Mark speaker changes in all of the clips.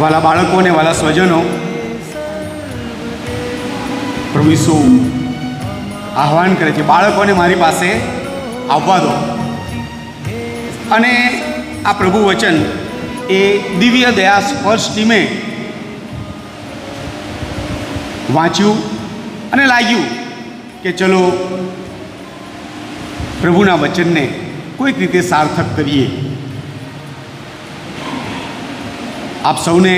Speaker 1: વાલા બાળકો અને વાલા સ્વજનો, પ્રભુ ઈસુ આહ્વાન કરે છે, બાળકોને મારી પાસે આવવા દો. અને આ પ્રભુ વચન એ દિવ્ય દયા સ્પર્શ ટીમે વાંચ્યું અને લાગ્યું કે ચલો પ્રભુના વચનને કોઈક રીતે સાર્થક કરીએ. આપ સૌને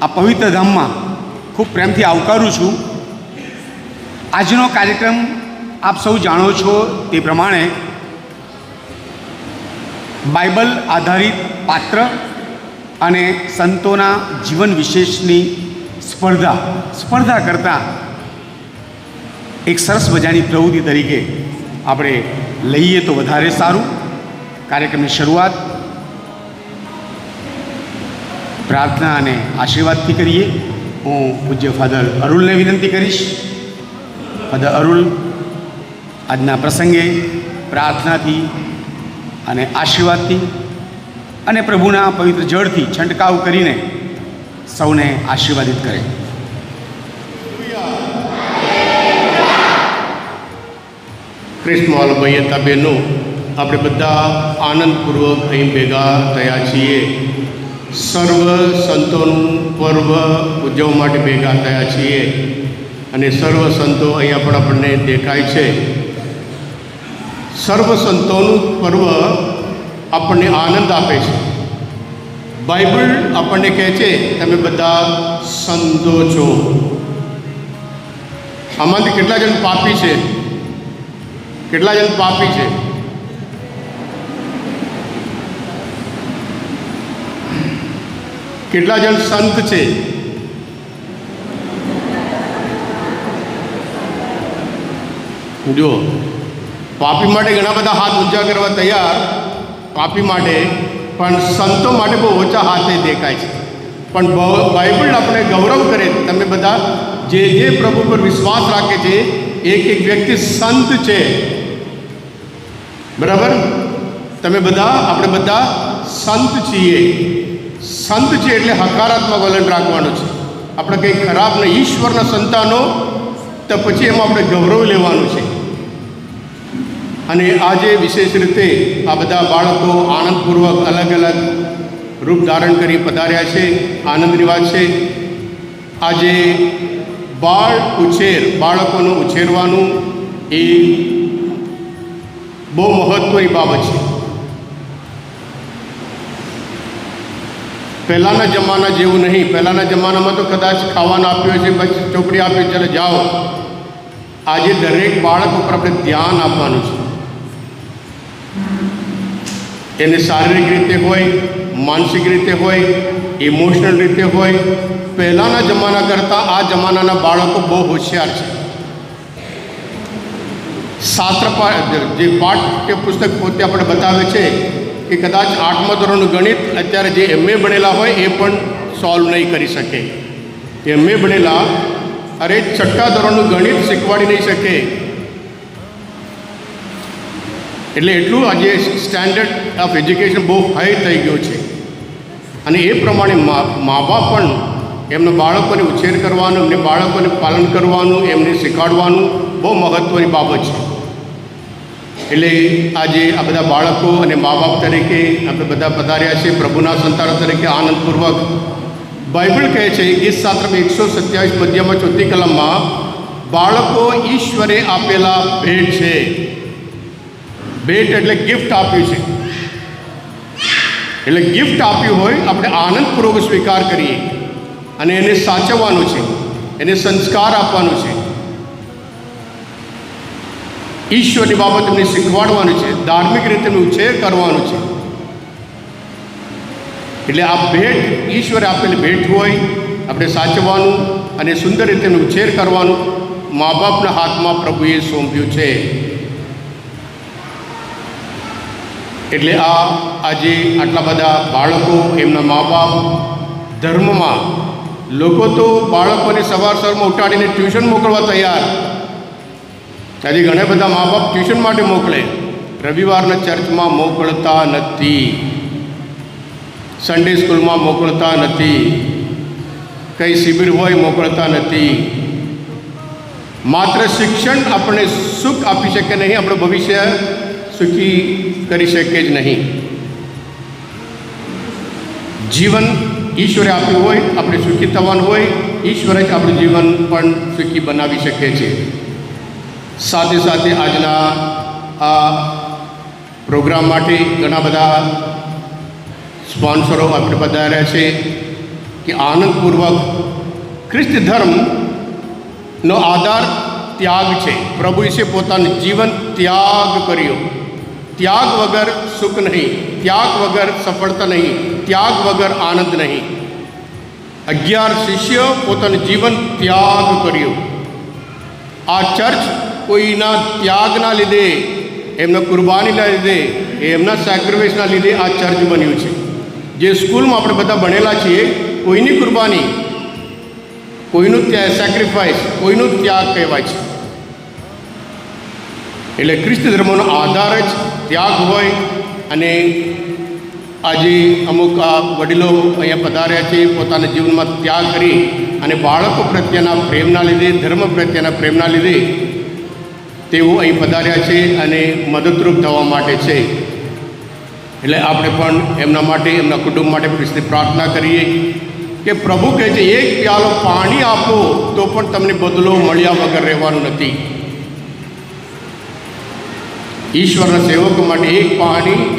Speaker 1: આ પવિત્ર ધામમાં ખૂબ પ્રેમથી આવકારું છું. આજનો કાર્યક્રમ આપ સૌ જાણો છો તે પ્રમાણે બાઇબલ આધારિત પાત્ર અને સંતોના જીવન વિશેષની સ્પર્ધા કરતાં એક સરસ મજાની પ્રવૃત્તિ તરીકે આપણે લઈએ તો વધારે સારું. કાર્યક્રમની શરૂઆત પ્રાર્થના અને આશીર્વાદથી કરીએ. હું પૂજ્ય ફાધર અરુલને વિનંતી કરીશ. ફાધર અરુલ આજના પ્રસંગે પ્રાર્થનાથી અને આશીર્વાદથી અને પ્રભુના પવિત્ર જળથી છંટકાવ કરીને સૌને આશીર્વાદિત કરે.
Speaker 2: ક્રિસ્મસ ભાઈ હતા બહેનો, આપણે બધા આનંદપૂર્વક અહીં ભેગા થયા છીએ. સર્વ સંતોનું પર્વ ઉજવવા માટે ભેગા થયા છીએ અને સર્વ સંતો અહીંયા પણ આપણને દેખાય છે. સર્વ સંતોનું પર્વ આપણને આનંદ આપે છે. બાઇબલ આપણને કહે છે તમે બધા સંતો છો. આમાંથી કેટલા જણ પાપી છે? કેટલા જણ પાપી છે? કેટલા જણ સંત છે? જુઓ, પાપી માટે ઘણા બધા હાથ ઊંચા કરવા તૈયાર, પાપી માટે, પણ સંતો માટે બહુ ઓછા હાથે દેખાય છે. પણ બાઇબલ આપણે ગૌરવ કરે, તમે બધા જે પ્રભુ પર વિશ્વાસ રાખે છે એક વ્યક્તિ સંત છે. બરાબર? તમે બધા, આપણે બધા સંત છીએ. સંત છે એટલે હકારાત્મક વલણ રાખવાનું છે. આપણે કંઈ ખરાબ નહીં. ઈશ્વરના સંતાનો તો પછી એમાં આપણે ગૌરવ લેવાનું છે. અને આજે વિશેષ રીતે આ બધા બાળકો આનંદપૂર્વક અલગ અલગ રૂપ ધારણ કરી પધાર્યા છે. આનંદની વાત છે. આજે બાળકોનું ઉછેરવાનું એ બહુ મહત્ત્વની બાબત છે. પહેલાંના જમાના જેવું નહીં. પહેલાંના જમાનામાં તો કદાચ ખાવાનું આપ્યું છે, બસ ચોપડી આપ્યું, ચાલો જાઓ. આજે દરેક બાળક ઉપર આપણે ધ્યાન આપવાનું છે. એને શારીરિક રીતે હોય, માનસિક રીતે હોય, ઇમોશનલ રીતે હોય. પહેલાંના જમાના કરતાં આ જમાનાના બાળકો બહુ હોશિયાર છે. જે પાઠ્ય પુસ્તક પોતે આપણે બતાવે છે કે કદાચ 8મા ધોરણનું ગણિત અત્યારે જે MA ભણેલા હોય એ પણ સોલ્વ નહીં કરી શકે. MA ભણેલા અરે 6ઠ્ઠા ધોરણનું ગણિત શીખવાડી નહીં શકે. એટલે એટલું આજે સ્ટેન્ડર્ડ ઓફ એજ્યુકેશન બહુ હાઈ થઈ ગયો છે. અને એ પ્રમાણે મા બાપ પણ એમના બાળકોને ઉછેર કરવાનું, એમને બાળકોને પાલન કરવાનું, એમને શીખવાડવાનું બહુ મહત્ત્વની બાબત છે. એટલે આજે આ બધા બાળકો અને મા બાપ તરીકે આપણે બધા પધાર્યા છીએ પ્રભુના સંતાનો તરીકે આનંદપૂર્વક. બાઇબલ કહે છે ગીત શાસ્ત્રમાં 127 પદ્યમાં 4th કલમમાં બાળકો ઈશ્વરે આપેલા ભેટ છે. ભેટ એટલે ગિફ્ટ આપ્યું છે. એટલે ગિફ્ટ આપ્યું હોય આપણે આનંદપૂર્વક સ્વીકાર કરીએ અને એને સાચવવાનું છે, એને સંસ્કાર આપવાનું છે, ઈશ્વરની બાબત એમને શીખવાડવાનું છે, ધાર્મિક રીતે એમને ઉછેર કરવાનું છે. એટલે આ ભેટ ઈશ્વરે આપેલી ભેટ હોય, આપણે સાચવવાનું અને સુંદર રીતે એનો ઉછેર કરવાનું મા બાપના હાથમાં પ્રભુએ સોંપ્યું છે. એટલે આજે આટલા બધા બાળકો, એમના મા બાપ ધર્મમાં લોકો તો બાળકોને સવારમાં ઉઠાડીને ટ્યુશન મોકલવા તૈયાર. આજે ઘણા બધા મા બાપ ટ્યુશન માટે મોકલે, રવિવારના ચર્ચમાં મોકલતા નથી. સન્ડે સ્કૂલમાં મોકલતા નથી, કંઈ શિબિર હોય મોકલતા નથી. માત્ર શિક્ષણ આપણે સુખ આપી શકે નહીં, આપણું ભવિષ્ય સુખી કરી શકે જ નહીં. જીવન ઈશ્વરે આપ્યું હોય, આપણે સુખી થવાનું હોય, ઈશ્વરે જ આપણું જીવન પણ સુખી બનાવી શકે છે. સાથે સાથે આજના આ પ્રોગ્રામ માટે ઘણા બધા સ્પોન્સરો આપણે પધાર્યા છે કે આનંદપૂર્વક ખ્રિસ્ત ધર્મનો આધાર ત્યાગ છે. પ્રભુ ઈસે પોતાનું જીવન ત્યાગ કર્યો. ત્યાગ વગર સુખ નહીં, ત્યાગ વગર સફળતા નહીં, ત્યાગ વગર આનંદ નહીં. 11 શિષ્યો પોતાનું જીવન ત્યાગ કર્યો. આ ચર્ચ કોઈના ત્યાગના લીધે, એમના કુરબાનીના લીધે, એમના સેક્રિફાઈસના લીધે આ ચર્ચ બન્યું છે. જે સ્કૂલમાં આપણે બધા ભણેલા છીએ, કોઈની કુરબાની, કોઈનું સેક્રિફાઈસ, કોઈનું ત્યાગ કહેવાય છે. એટલે ખ્રિસ્ત ધર્મનો આધાર જ ત્યાગ હોય. અને આજે અમુક આ વડીલો અહીંયા પધાર્યા છે, પોતાના જીવનમાં ત્યાગ કરી અને બાળકો પ્રત્યેના પ્રેમના લીધે, ધર્મ પ્રત્યેના પ્રેમના લીધે તેઓ અહીં પધાર્યા છે અને મદદરૂપ થવા માટે છે. એટલે આપણે પણ એમના માટે, એમના કુટુંબ માટે ખ્રિસ્તની પ્રાર્થના કરીએ કે પ્રભુ કહે છે, એક પ્યાલો પાણી આપો તો પણ તમને બદલો મળ્યા વગર રહેવાનું નથી. ઈશ્વરના સેવકો માટે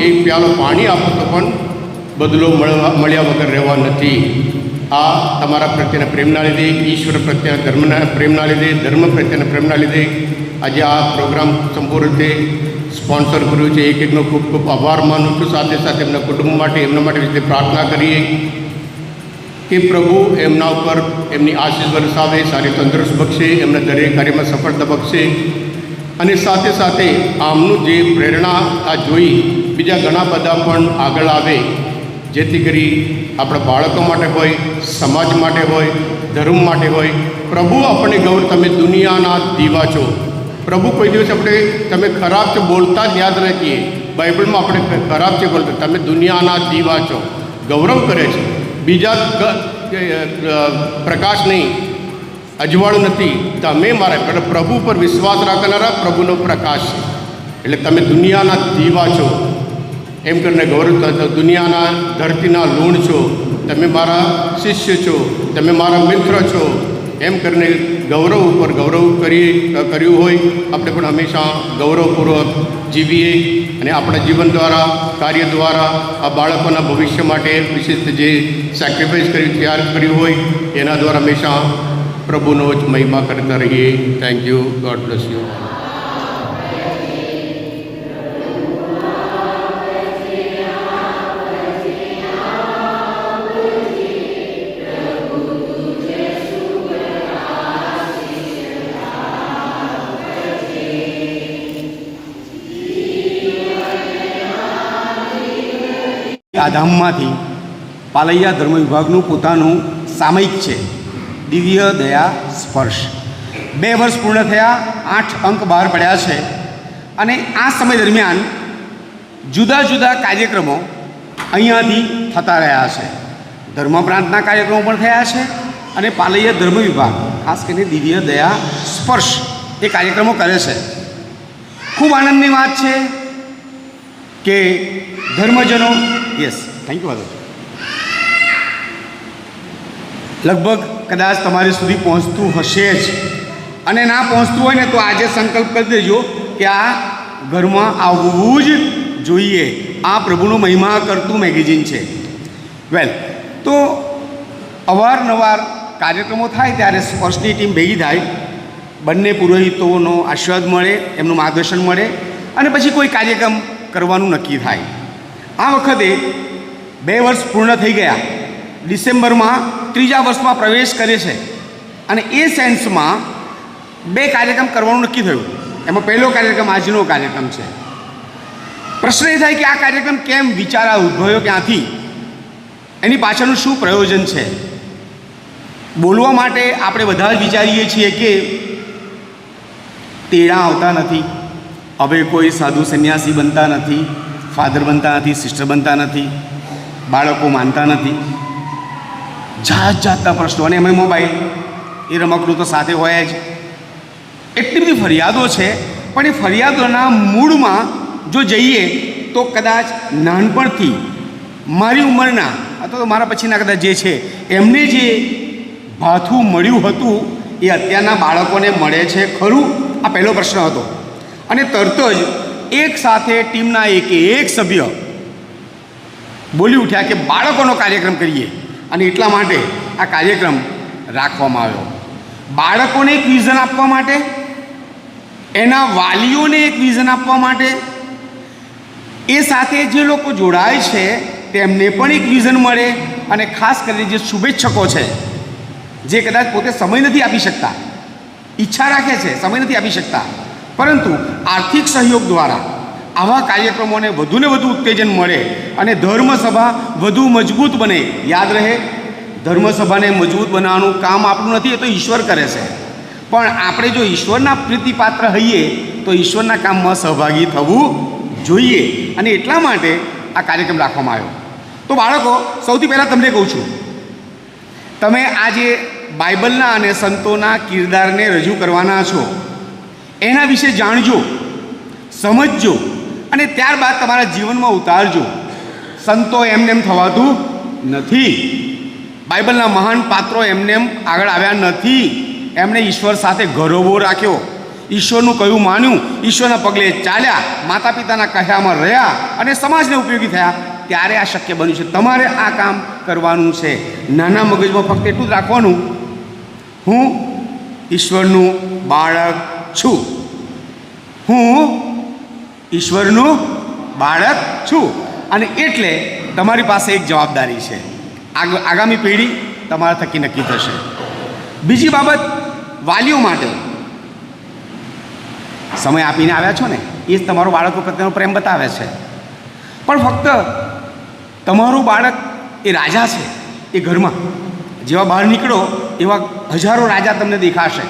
Speaker 2: એક પ્યાલો પાણી આપો તો પણ બદલો મળ્યા વગર રહેવાનું નથી. આ તમારા પ્રત્યેના પ્રેમના લીધે, ઈશ્વર પ્રત્યેના ધર્મના પ્રેમના લીધે, ધર્મ પ્રત્યેના પ્રેમના લીધે આજે આ પ્રોગ્રામ સંપૂર્ણ રીતે સ્પોન્સર કર્યું છે. એકનો ખૂબ ખૂબ આભાર માનું છું. સાથે સાથે એમના કુટુંબ માટે, એમના માટે વિશે પ્રાર્થના કરીએ કે પ્રભુ એમના ઉપર એમની આશીષ વરસાવે, સારી તંદુરસ્ત બક્ષે, એમના દરેક કાર્યમાં સફળતા બક્ષે. અને સાથે સાથે આમનું જે પ્રેરણા આ જોઈ બીજા ઘણા બધા પણ આગળ આવે, જેથી કરી આપણા બાળકો માટે હોય, સમાજ માટે હોય, ધર્મ માટે હોય. પ્રભુ આપણને ગૌરવ, તમે દુનિયાના દીવા છો. પ્રભુ કોઈ દિવસ આપણે તમે ખરાબ છે બોલતા જ યાદ રાખીએ. બાઇબલમાં આપણે ખરાબ છે બોલતા, તમે દુનિયાના દીવા છો. ગૌરવ કરે છે. બીજા પ્રકાશ નહીં, અજવાળું નથી. તમે મારા પ્રભુ પર વિશ્વાસ રાખનારા પ્રભુનો પ્રકાશ છે. એટલે તમે દુનિયાના દીવા છો એમ કરીને ગૌરવ, દુનિયાના ધરતીના લૂણ છો, તમે મારા શિષ્ય છો, તમે મારા મિત્ર છો એમ કરીને ગૌરવ ઉપર ગૌરવ કર્યું હોય. આપણે પણ હંમેશા ગૌરવપૂર્વક જીવીએ અને આપણા જીવન દ્વારા, કાર્ય દ્વારા આ બાળકોના ભવિષ્ય માટે વિશેષ જે સેક્રિફાઈસ કર્યું, ત્યાગ કર્યું હોય, એના દ્વારા હંમેશા પ્રભુનો જ મહિમા કરતા રહીએ. Thank you. God bless you.
Speaker 1: આ ધામમાંથી પાલૈયા ધર્મ વિભાગનું પોતાનું સામયિક છે, દિવ્ય દયા સ્પર્શ. 2 વર્ષ પૂર્ણ થયા, 8 અંક બહાર પડ્યા છે. અને આ સમય દરમિયાન જુદા જુદા કાર્યક્રમો અહીંયાથી થતા રહ્યા છે. ધર્મ પ્રાંતના કાર્યક્રમો પણ થયા છે અને પાલૈયા ધર્મ વિભાગ ખાસ કરીને દિવ્ય દયા સ્પર્શ એ કાર્યક્રમો કરે છે. ખૂબ આનંદની વાત છે કે ધર્મજનો, યસ, થેન્ક યુ વાલો, લગભગ કદાચ તમારી સુધી પહોંચતું હશે જ. અને ના પહોંચતું હોય ને તો આજે સંકલ્પ કરી દેજો કે આ ઘરમાં આવવું જ જોઈએ. આ પ્રભુનો મહિમા કરતું મેગેઝિન છે. વેલ, તો અવારનવાર કાર્યક્રમો થાય ત્યારે સ્પર્શની ટીમ ભેગી થાય, બંને પુરોહિતોનો આશીર્વાદ મળે, એમનું માર્ગદર્શન મળે અને પછી કોઈ કાર્યક્રમ કરવાનું નક્કી થાય. આ વખતે 2 વર્ષ પૂર્ણ થઈ ગયા, ડિસેમ્બરમાં 3જા વર્ષમાં પ્રવેશ કરે છે અને એ સેન્સમાં 2 કાર્યક્રમ કરવાનું નક્કી થયું. એમાં પહેલો કાર્યક્રમ આજનો કાર્યક્રમ છે. પ્રશ્ન એ થાય કે આ કાર્યક્રમ કેમ વિચારા ઉદ્ભવ્યો, ક્યાંથી, એની પાછળનું શું પ્રયોજન છે. બોલવા માટે આપણે બધા જ વિચારીએ છીએ કે તેડા આવતા નથી, હવે કોઈ સાધુ સંન્યાસી બનતા નથી, ફાધર બનતા નથી, સિસ્ટર બનતા નથી, બાળકો માનતા નથી, જાત જાતના પ્રશ્નો, અને એમાં મોબાઈલ, એ રમકડું તો સાથે હોય જ. એટલી બધી ફરિયાદો છે, પણ એ ફરિયાદોના મૂળમાં જો જઈએ તો કદાચ નાનપણથી મારી ઉંમરના અથવા તો મારા પછીના કદાચ જે છે એમને જે ભાથું મળ્યું હતું એ અત્યારના બાળકોને મળે છે ખરું? આ પહેલો પ્રશ્ન હતો. અને તરત જ એક સાથે ટીમના એક સભ્ય બોલી ઉઠ્યા કે બાળકોનો કાર્યક્રમ કરીએ, અને એટલા માટે આ કાર્યક્રમ રાખવામાં આવ્યો. બાળકોને એક વિઝન આપવા માટે, એના વાલીઓને એક વિઝન આપવા માટે, એ સાથે જે લોકો જોડાય છે તેમને પણ એક વિઝન મળે, અને ખાસ કરીને જે શુભેચ્છકો છે જે કદાચ પોતે સમય નથી આપી શકતા, ઈચ્છા રાખે છે, સમય નથી આપી શકતા, પરંતુ આર્થિક સહયોગ દ્વારા આવા કાર્યક્રમોને વધુને વધુ ઉત્તેજન મળે અને ધર્મસભા વધુ મજબૂત બને. યાદ રહે, ધર્મસભાને મજબૂત બનાવવાનું કામ આપણું નથી, એ તો ઈશ્વર કરે છે. પણ આપણે જો ઈશ્વરના પ્રીતિપાત્ર હઈએ તો ઈશ્વરના કામમાં સહભાગી થવું જોઈએ, અને એટલા માટે આ કાર્યક્રમ રાખવામાં આવ્યો. તો બાળકો, સૌથી પહેલાં તમને કહું છું, તમે આજે બાઇબલના અને સંતોના કિરદારને રજૂ કરવાના છો, એના વિશે જાણજો, સમજજો, અને ત્યારબાદ તમારા જીવનમાં ઉતારજો. સંતો એમનેમ થવાતું નથી. બાઇબલના મહાન પાત્રો એમનેમ આગળ આવ્યા નથી. એમણે ઈશ્વર સાથે ગૌરવો રાખ્યો, ઈશ્વરનું કહ્યું માન્યું, ઈશ્વરના પગલે ચાલ્યા, માતા પિતાના કહ્યામાં રહ્યા, અને સમાજને ઉપયોગી થયા. ત્યારે આ શક્ય બન્યું છે. તમારે આ કામ કરવાનું છે. નાના મગજમાં ફક્ત એટલું જ રાખવાનું, હું ઈશ્વરનું બાળક છું, હું ઈશ્વરનું બાળક છું. અને એટલે તમારી પાસે એક જવાબદારી છે. આગામી પેઢી તમારા થકી નક્કી થશે. બીજી બાબત, વાલીઓ માટે સમય આપીને આવ્યા છો ને, એ જ તમારો બાળકો પ્રત્યેનો પ્રેમ બતાવે છે. પણ ફક્ત તમારું બાળક એ રાજા છે એ ઘરમાં. જેવા બહાર નીકળો એવા હજારો રાજા તમને દેખાશે.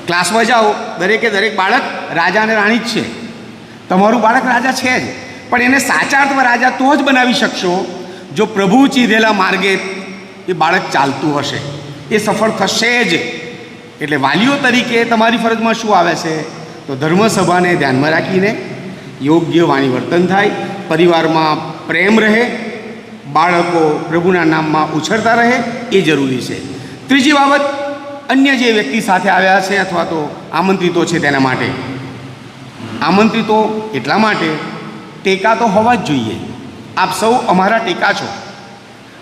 Speaker 1: ક્લાસમાં જાઓ, દરેક બાળક રાજા અને રાણી જ છે. તમારું બાળક રાજા છે જ, પણ એને સાચા અર્થમાં રાજા તો જ બનાવી શકશો જો પ્રભુ ચીધેલા માર્ગે એ બાળક ચાલતું હશે, એ સફળ થશે જ. એટલે વાલીઓ તરીકે તમારી ફરજમાં શું આવે છે? તો ધર્મસભાને ધ્યાનમાં રાખીને યોગ્ય વાણી વર્તન થાય, પરિવારમાં પ્રેમ રહે, બાળકો પ્રભુના નામમાં ઉછળતા રહે, એ જરૂરી છે. ત્રીજી બાબત, અન્ય જે વ્યક્તિ સાથે આવ્યા છે અથવા તો આમંત્રિતો છે તેના માટે, આમંત્રિતો એટલા માટે, ટેકા તો હોવા જ જોઈએ. આપ સૌ અમારા ટેકા છો.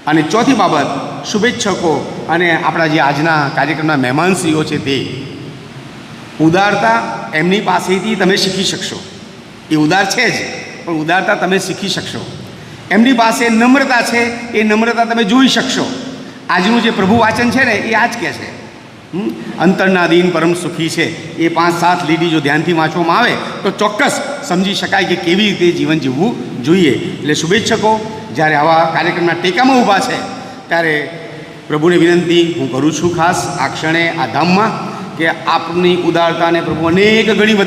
Speaker 1: અને ચોથી બાબત, શુભેચ્છકો અને આપણા જે આજના કાર્યક્રમના મહેમાનશ્રીઓ છે તે ઉદારતા એમની પાસેથી તમે શીખી શકશો. એ ઉદાર છે જ, પણ ઉદારતા તમે શીખી શકશો. એમની પાસે નમ્રતા છે, એ નમ્રતા તમે જોઈ શકશો. આજનું જે પ્રભુ વાચન છે ને, એ આ જ કહે છે, અંતરના દીન પરમ સુખી છે. એ 5-7 લીટી જો ધ્યાનથી વાંચવામાં આવે તો ચોક્કસ સમજી શકાય કે કેવી રીતે જીવન જીવવું જોઈએ. એટલે શુભેચ્છકો જ્યારે આવા કાર્યક્રમના ટેકામાં ઊભા છે ત્યારે પ્રભુને વિનંતી હું કરું છું, ખાસ આ ક્ષણે આ ધામમાં, કે આપની ઉદારતાને પ્રભુ અનેક ગણી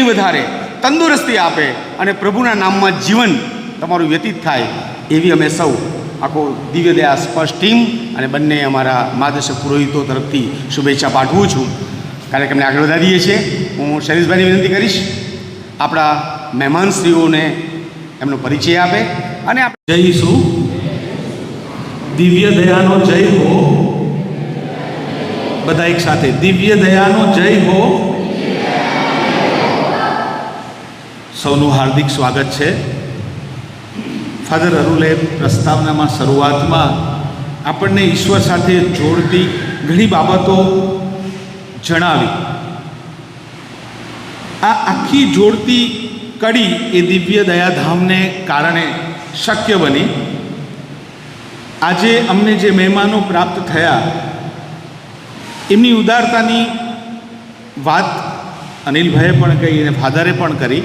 Speaker 1: વધારે તંદુરસ્તી આપે અને પ્રભુના નામમાં જીવન તમારું વ્યતીત થાય, એવી અમે સૌ આખો દિવ્ય દયા સ્પર્શ ટીમ અને બંને અમારા માર્ગદર્શક પુરોહિતો તરફથી શુભેચ્છા પાઠવું છું. કાર્યક્રમને આગળ વધારીએ છીએ. હું શૈલેષભાઈને વિનંતી કરીશ આપણા મહેમાનશ્રીઓને એમનો પરિચય આપે અને
Speaker 3: જય ઈસુ. દિવ્ય દયાનો જય હો. બધા એક સાથે, દિવ્ય દયાનો જય હો. સૌનું હાર્દિક સ્વાગત છે. ફાધર અરુલે પ્રસ્તાવનામાં શરૂઆતમાં આપણને ઈશ્વર સાથે જોડતી ઘણી બાબતો જણાવી. આ આખી જોડતી કડી એ દિવ્ય દયાધામને કારણે શક્ય બની. આજે અમને જે મહેમાનો પ્રાપ્ત થયા એમની ઉદારતાની વાત અનિલભાઈએ પણ કહી અને ફાધરે પણ કરી.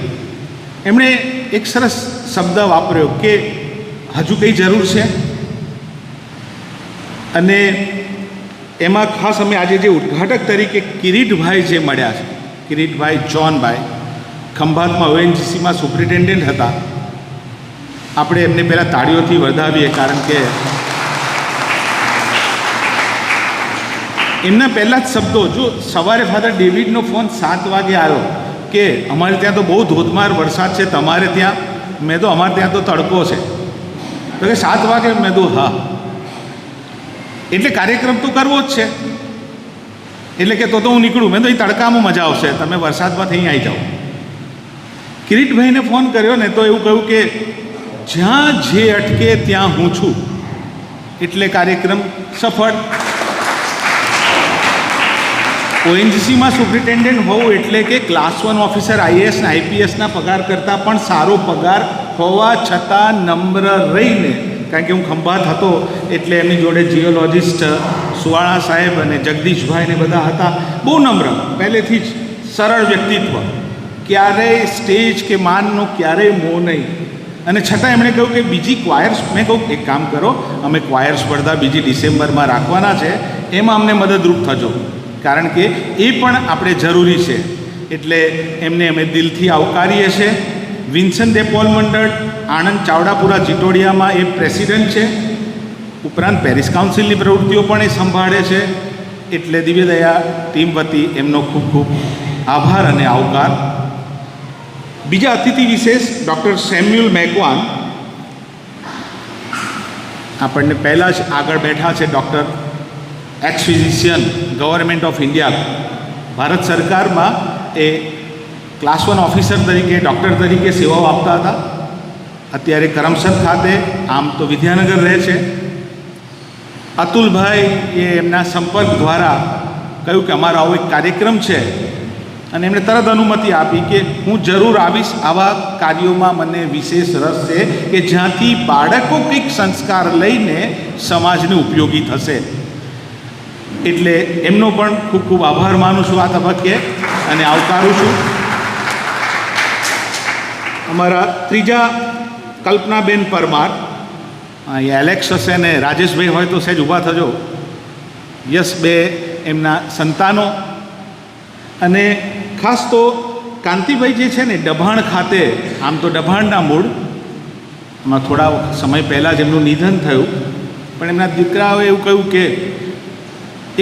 Speaker 3: એમણે એક સરસ શબ્દ વાપર્યો કે હજુ કંઈ જરૂર છે, અને એમાં ખાસ અમે આજે જે ઉદ્ઘાટક તરીકે કિરીટભાઈ જે મળ્યા છે, કિરીટભાઈ જોનભાઈ ખંભાતમાં ONGCમાં સુપ્રિન્ટેન્ડન્ટ હતા, આપણે એમને પહેલાં તાળીઓથી વધાવીએ, કારણ કે એમના પહેલાં જ શબ્દો, જો સવારે ફાધર ડેવિડનો ફોન 7 વાગે આવ્યો કે અમારે ત્યાં તો બહુ ધોધમાર વરસાદ છે, તમારે ત્યાં? મેં તો અમારે ત્યાં તો તડકો છે. તો કે 7 વાગે? મેં તો હા. એટલે કાર્યક્રમ તો કરવો જ છે. એટલે કે તો હું નીકળું. મેં તો એ તડકામાં મજા આવશે, તમે વરસાદમાં અહીં આવી જાઓ. કિરીટભાઈને ફોન કર્યો ને તો એવું કહ્યું કે જ્યાં જે અટકે ત્યાં હું છું. એટલે કાર્યક્રમ સફળ. ઓએનજીસીમાં સુપ્રિન્ટેન્ડન્ટ હોવું એટલે કે ક્લાસ 1 ઓફિસર આઈએએસ ને આઈપીએસના પગાર કરતાં પણ સારો પગાર હોવા છતાં નમ્ર રહીને, કારણ કે હું ખંભાત હતો એટલે એમની જોડે જીઓલોજિસ્ટ સુવાળા સાહેબ અને જગદીશભાઈ ને બધા હતા, બહુ નમ્ર, પહેલેથી જ સરળ વ્યક્તિત્વ, ક્યારેય સ્ટેજ કે માનનો ક્યારેય મોહ નહીં. અને છતાં એમણે કહ્યું કે બીજી ક્વાયર્સ, મેં કહું એક કામ કરો, અમે ક્વાયર સ્પર્ધા બીજી ડિસેમ્બરમાં રાખવાના છે, એમાં અમને મદદરૂપ થજો, કારણ કે એ પણ આપણે જરૂરી છે. એટલે એમને અમે દિલથી આવકારીએ છીએ. વિન્સન ડે પોલ મંડળ આણંદ ચાવડાપુરા જીટોડિયામાં એ પ્રેસિડેન્ટ છે, ઉપરાંત પેરિસ કાઉન્સિલની પ્રવૃત્તિઓ પણ એ સંભાળે છે. એટલે દિવ્યદયા ટીમ વતી એમનો ખૂબ ખૂબ આભાર અને આવકાર. બીજા અતિથિ વિશેષ ડૉક્ટર સેમ્યુઅલ મેકવાન આપણને પહેલાં જ આગળ બેઠા છે. Doctor x physician, government of India, Bharat સરકારમાં એ ક્લાસ 1 ઓફિસર તરીકે, ડૉક્ટર તરીકે સેવાઓ આપતા હતા. અત્યારે કરમસદ ખાતે, આમ તો વિદ્યાનગર રહે છે. અતુલભાઈ એ એમના સંપર્ક દ્વારા કહ્યું કે અમારો આવો એક કાર્યક્રમ છે, અને એમણે તરત અનુમતિ આપી કે હું જરૂર આવીશ. આવા કાર્યોમાં મને વિશેષ રસ છે કે જ્યાંથી બાળકો કંઈક સંસ્કાર લઈને સમાજને ઉપયોગી થશે. એટલે એમનો પણ ખૂબ ખૂબ આભાર માનું છું આ તબક્કે અને આવકારું છું. અમારા ત્રીજા કલ્પનાબેન પરમાર, અહીંયા એલેક્સ હશે ને રાજેશભાઈ હોય તો સહેજ ઊભા થજો. યસ, બે એમના સંતાનો. અને ખાસ તો કાંતિભાઈ જે છે ને, ડભાણ ખાતે, આમ તો ડભાણના મૂળ, એમાં થોડા સમય પહેલાં જ એમનું નિધન થયું, પણ એમના દીકરાઓએ એવું કહ્યું કે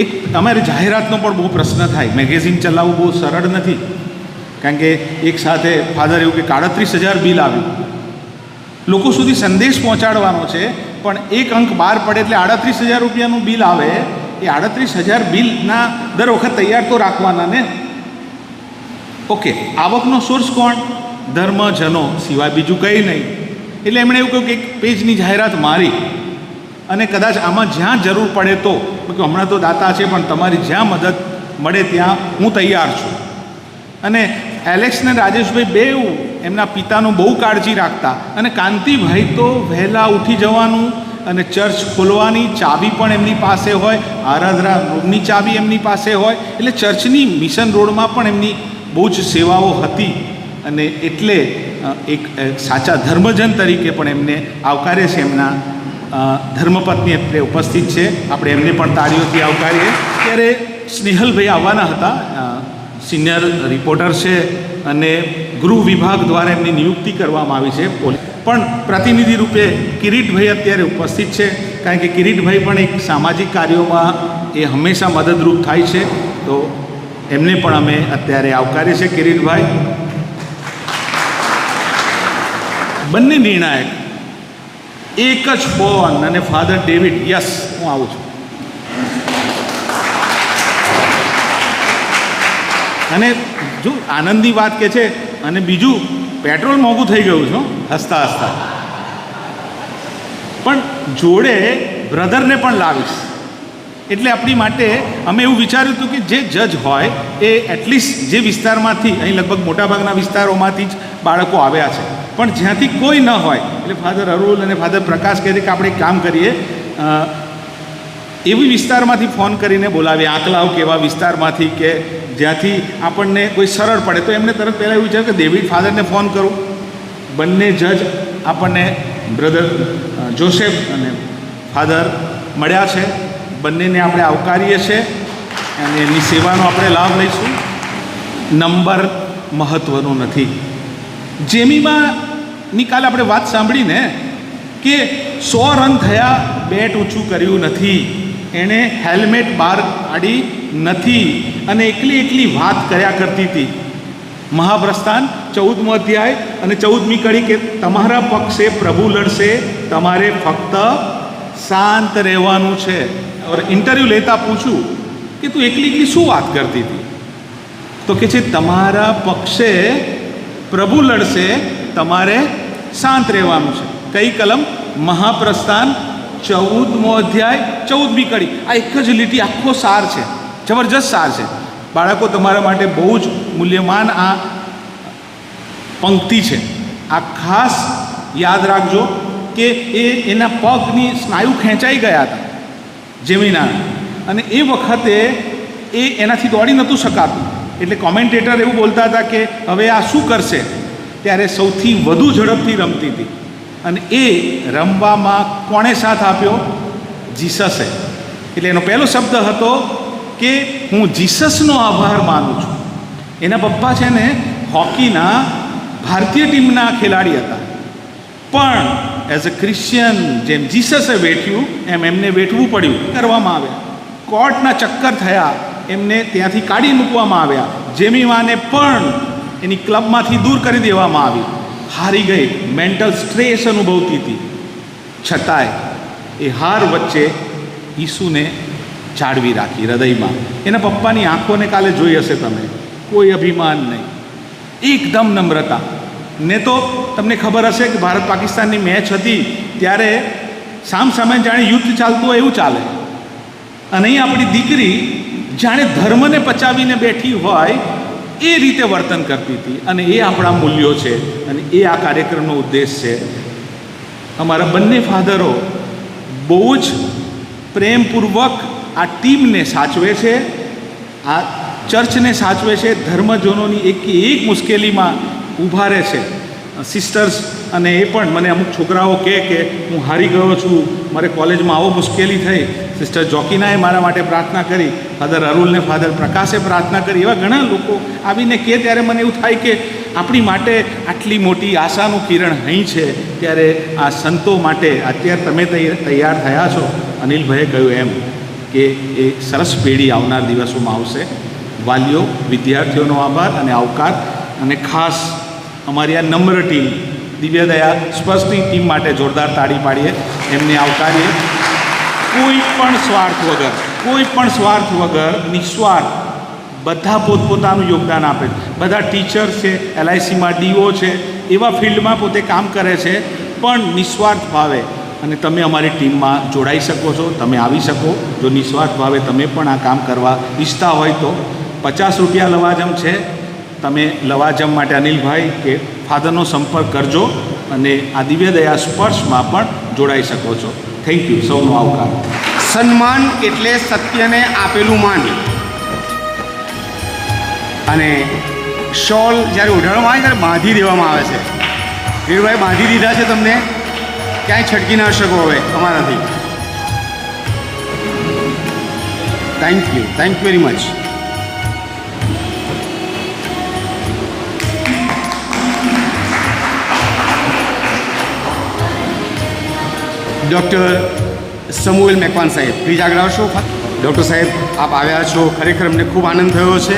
Speaker 3: એક અમારે જાહેરાતનો પણ બહુ પ્રશ્ન થાય, મેગેઝિન ચલાવવું બહુ સરળ નથી, કારણ કે એક સાથે ફાધર એવું કે 38,000 બિલ આવ્યું, લોકો સુધી સંદેશ પહોંચાડવાનો છે, પણ એક અંક બહાર પડે એટલે 38,000 રૂપિયાનું બિલ આવે. એ 38,000 બિલના દર વખત તૈયાર તો રાખવાના ને. ઓકે, આવકનો સોર્સ કોણ? ધર્મજનો સિવાય બીજું કંઈ નહીં. એટલે એમણે એવું કહ્યું કે એક પેજની જાહેરાત મારી, અને કદાચ આમાં જ્યાં જરૂર પડે તો, હમણાં તો દાતા છે, પણ તમારી જ્યાં મદદ મળે ત્યાં હું તૈયાર છું. અને એલેક્સ ને રાજેશભાઈ બેઉ એમના પિતાનું બહુ કાળજી રાખતા, અને કાંતિભાઈ તો વહેલા ઉઠી જવાનું અને ચર્ચ ખોલવાની ચાવી પણ એમની પાસે હોય, આરાધના રૂમની ચાવી એમની પાસે હોય. એટલે ચર્ચની મિશન રોડમાં પણ એમની બહુ જ સેવાઓ હતી, અને એટલે એક સાચા ધર્મજન તરીકે પણ એમને આવકારે છે. એમના ધર્મપત્ની અત્યારે ઉપસ્થિત છે, આપણે એમને પણ તાળીઓથી આવકારીએ. ત્યારે સ્નેહલભાઈ આવવાના હતા, સિનિયર રિપોર્ટર છે, અને ગૃહ વિભાગ દ્વારા એમની નિયુક્તિ કરવામાં આવી છે. પણ પ્રતિનિધિ રૂપે કિરીટભાઈ અત્યારે ઉપસ્થિત છે, કારણ કે કિરીટભાઈ પણ એક સામાજિક કાર્યોમાં એ હંમેશા મદદરૂપ થાય છે, તો એમને પણ અમે અત્યારે આવકારીએ છીએ. કિરીટભાઈ બંને નિર્ણાયક, એક જ બોન અને ફાધર ડેવિડ. યસ, હું આવું છું. અને જો આનંદની વાત કે છે, અને બીજું પેટ્રોલ મોંઘું થઈ ગયું છે હસતા હસતા, પણ જોડે બ્રધરને પણ લાવીશ. એટલે આપણી માટે અમે એવું વિચાર્યું હતું કે જે જજ હોય એ એટલીસ્ટ જે વિસ્તારમાંથી, અહીં લગભગ મોટાભાગના વિસ્તારોમાંથી જ બાળકો આવ્યા છે, પણ જ્યાંથી કોઈ ન હોય, એટલે ફાધર અરુલ અને ફાધર પ્રકાશ કહે છે કે આપણે એક કામ કરીએ, એવી વિસ્તારમાંથી ફોન કરીને બોલાવીએ, આંકલાવ કેવા વિસ્તારમાંથી કે જ્યાંથી આપણને કોઈ સરળ પડે. તો એમને તરત પહેલાં એવું વિચાર્યું કે ડેવિડ ફાધરને ફોન કરું. બંને જજ આપણને બ્રધર જોસેફ અને ફાધર મળ્યા છે, બંનેને આપણે આવકારીએ છીએ અને એમની સેવાનો આપણે લાભ લઈશું. નંબર મહત્ત્વનો નથી. જેમીમાં ની કાલે આપણે વાત સાંભળીને કે 100 રન થયા, બેટ ઊંચું કર્યું નથી, એણે હેલ્મેટ બહાર કાઢી નથી અને એકલી વાત કર્યા કરતી હતી. મહાપ્રસ્થાન 14મો અધ્યાય અને 14મી કડી કે તમારા પક્ષે પ્રભુ લડશે, તમારે ફક્ત શાંત રહેવાનું છે. और इंटरव्यू लेता पूछूं कि तू एकली શું વાત કરતી હતી, તો કે છે તમારા પક્ષે પ્રભુ લડશે, તમારે શાંત રહેવાનું છે. કઈ કલમ? મહાપ્રસ્થાન 14મો અધ્યાય 14મી કડી. આ એક જ લીટી આખો સાર છે, જબરજસ્ત સાર છે. બાળકો, તમારા માટે બહુ જ મૂલ્યવાન આ પંક્તિ છે. આ ખાસ યાદ રાખજો કે એના પગની સ્નાયુ ખેંચાઈ ગયા હતા જેમિના, અને એ વખતે એનાથી દોડી નહોતું શકાતું. એટલે કોમેન્ટેટર એવું બોલતા હતા કે હવે આ શું કરશે. ત્યારે સૌથી વધુ ઝડપથી રમતી હતી અને એ રમવામાં કોણે સાથ આપ્યો? જીસસે. એટલે એનો પહેલો શબ્દ હતો કે હું જીસસનો આભાર માનું છું. એના પપ્પા છે ને હોકીના ભારતીય ટીમના ખેલાડી હતા, પણ એઝ અ ક્રિશ્ચિયન જેમ જીસસે વેઠ્યું એમ એમને વેઠવું પડ્યું. કરવામાં આવ્યા, કોર્ટના ચક્કર થયા, એમને ત્યાંથી કાઢી મૂકવામાં આવ્યા. જેમીમાને પણ એની ક્લબમાંથી દૂર કરી દેવામાં આવી. હારી ગઈ, મેન્ટલ સ્ટ્રેસ અનુભવતી હતી, છતાંય એ હાર વચ્ચે ઈસુને જાળવી રાખી હૃદયમાં. એના પપ્પાની આંખોને કાલે જોઈ હશે તમે, કોઈ અભિમાન નહીં, એકદમ નમ્રતા. ને તો તમને ખબર હશે કે ભારત પાકિસ્તાનની મેચ હતી ત્યારે સામસામે જાણે યુદ્ધ ચાલતું હોય એવું ચાલે, અને અહીં આપણી દીકરી જાણે ધર્મને પચાવીને બેઠી હોય એ રીતે વર્તન કરતી હતી. અને એ આપણા મૂલ્યો છે અને એ આ કાર્યક્રમનો ઉદ્દેશ છે. અમારા બંને ફાધરો બહુ જ પ્રેમપૂર્વક આ ટીમને સાચવે છે, આ ચર્ચને સાચવે છે, ધર્મજનોની એક મુશ્કેલીમાં ઊભા રહે છે. સિસ્ટર્સ અને એ પણ મને અમુક છોકરાઓ કહે કે હું હારી ગયો છું, મારે કોલેજમાં આવો મુશ્કેલી થઈ, સિસ્ટર જોકીનાએ મારા માટે પ્રાર્થના કરી, ફાધર અરુલને ફાધર પ્રકાશે પ્રાર્થના કરી. એવા ઘણા લોકો આવીને કહે ત્યારે મને એવું થાય કે આપણી માટે આટલી મોટી આશાનું કિરણ અહીં છે, ત્યારે આ સંતો માટે અત્યારે તમે તૈયાર થયા છો. અનિલભાઈએ કહ્યું એમ કે એ સરસ પેઢી આવનાર દિવસોમાં આવશે. વાલીઓ, વિદ્યાર્થીઓનો આભાર અને આવકાર, અને ખાસ અમારી આ નમ્ર ટીમ દિવ્યદયા સ્પષ્ટની ટીમ માટે જોરદાર તાળી પાડીએ, એમને આવકારીએ. કોઈ પણ સ્વાર્થ વગર નિસ્વાર્થ બધા પોતપોતાનું યોગદાન આપે છે. બધા ટીચર્સ છે, LICમાં DO છે, એવા ફિલ્ડમાં પોતે કામ કરે છે, પણ નિસ્વાર્થ ભાવે. અને તમે અમારી ટીમમાં જોડાઈ શકો છો, તમે આવી શકો. જો નિસ્વાર્થ ભાવે તમે પણ આ કામ કરવા ઈચ્છતા હોય તો ₹50 લવાજમ છે. તમે લવાજમ માટે અનિલભાઈ કે ફાધરનો સંપર્ક કરજો અને આ દિવ્યદયા સ્પર્શમાં પણ જોડાઈ શકો છો. Thank you. સૌનો આવકાર.
Speaker 1: સન્માન એટલે સત્યને આપેલું માન. અને શોલ જ્યારે ઓઢાડવામાં આવે ત્યારે બાંધી દેવામાં આવે છે. વીરભાઈ બાંધી દીધા છે, તમને ક્યાંય છટકી ના શકો હવે અમારાથી. Thank you very much. Doctor Samuel Macwan સાહેબ, પ્લીઝ આગળ આવશો. ડૉક્ટર સાહેબ, આપ આવ્યા છો, ખરેખર અમને ખૂબ આનંદ થયો છે.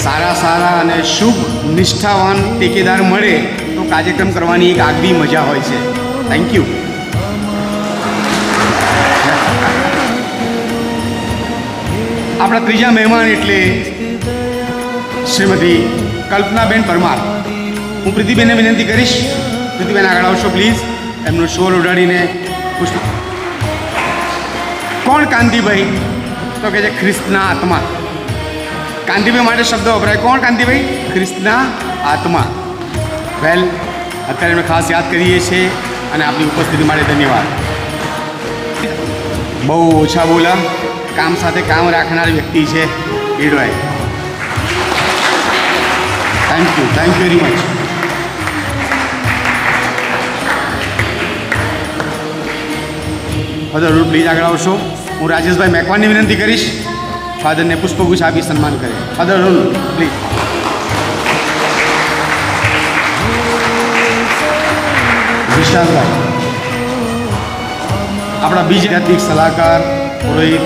Speaker 1: સારા અને શુભ નિષ્ઠાવાન ટેકેદાર મળે તો કાર્યક્રમ કરવાની એક આગવી મજા હોય છે. Thank you. આપણા ત્રીજા મહેમાન એટલે શ્રીમતી કલ્પનાબેન પરમાર. હું પ્રીતિબેનને વિનંતી કરીશ, પ્રીતિબેન આગળ આવશો પ્લીઝ. એમનો શોલ ઉડાડીને પુષ્પ. કોણ કાંતિભાઈ? તો કે છે ખ્રિસ્તના આત્મા. કાંતિભાઈ માટે શબ્દ વપરાય. કોણ કાંતિભાઈ? ખ્રિસ્તના આત્મા. વેલ, અત્યારે અમે ખાસ યાદ કરીએ છીએ અને આપની ઉપસ્થિતિ માટે ધન્યવાદ. બહુ ઓછા બોલા, કામ સાથે કામ રાખનાર વ્યક્તિ છે Virbhai. Thank you very much. Father Root please આગળ આવશો. હું રાજેશભાઈ મેકવાનની વિનંતી કરીશ ફાધરને પુષ્પગુચ્છ આપી સન્માન કરે. Father Root please. વિશાલભાઈ, આપણા બીજ આધ્યાત્મિક સલાહકાર પુરોહિત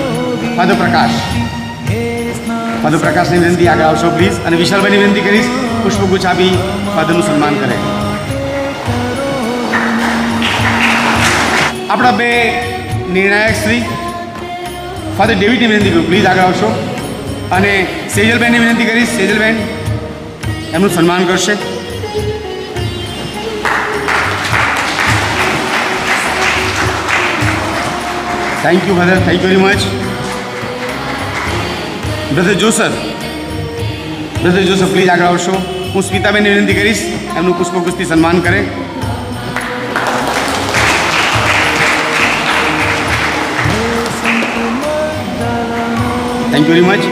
Speaker 1: ફાધર પ્રકાશ. ફાધર પ્રકાશની વિનંતી આગળ આવશો પ્લીઝ, અને વિશાલભાઈની વિનંતી કરીશ પુષ્પગુચ્છ આપી ફાધરનું સન્માન કરે. આપણા બે નિર્ણાયક શ્રી ફાધર ડેવિડની વિનંતી કરું પ્લીઝ આગળ આવશો, અને સેજલબેનની વિનંતી કરીશ, સેજલબેન એમનું સન્માન કરશે. Thank you father, thank you very much. Brother Joseph please આગળ આવશો. હું સ્મિતાબેનને વિનંતી કરીશ એમનું પુષ્પગુચ્છથી સન્માન કરે. Thank you very much.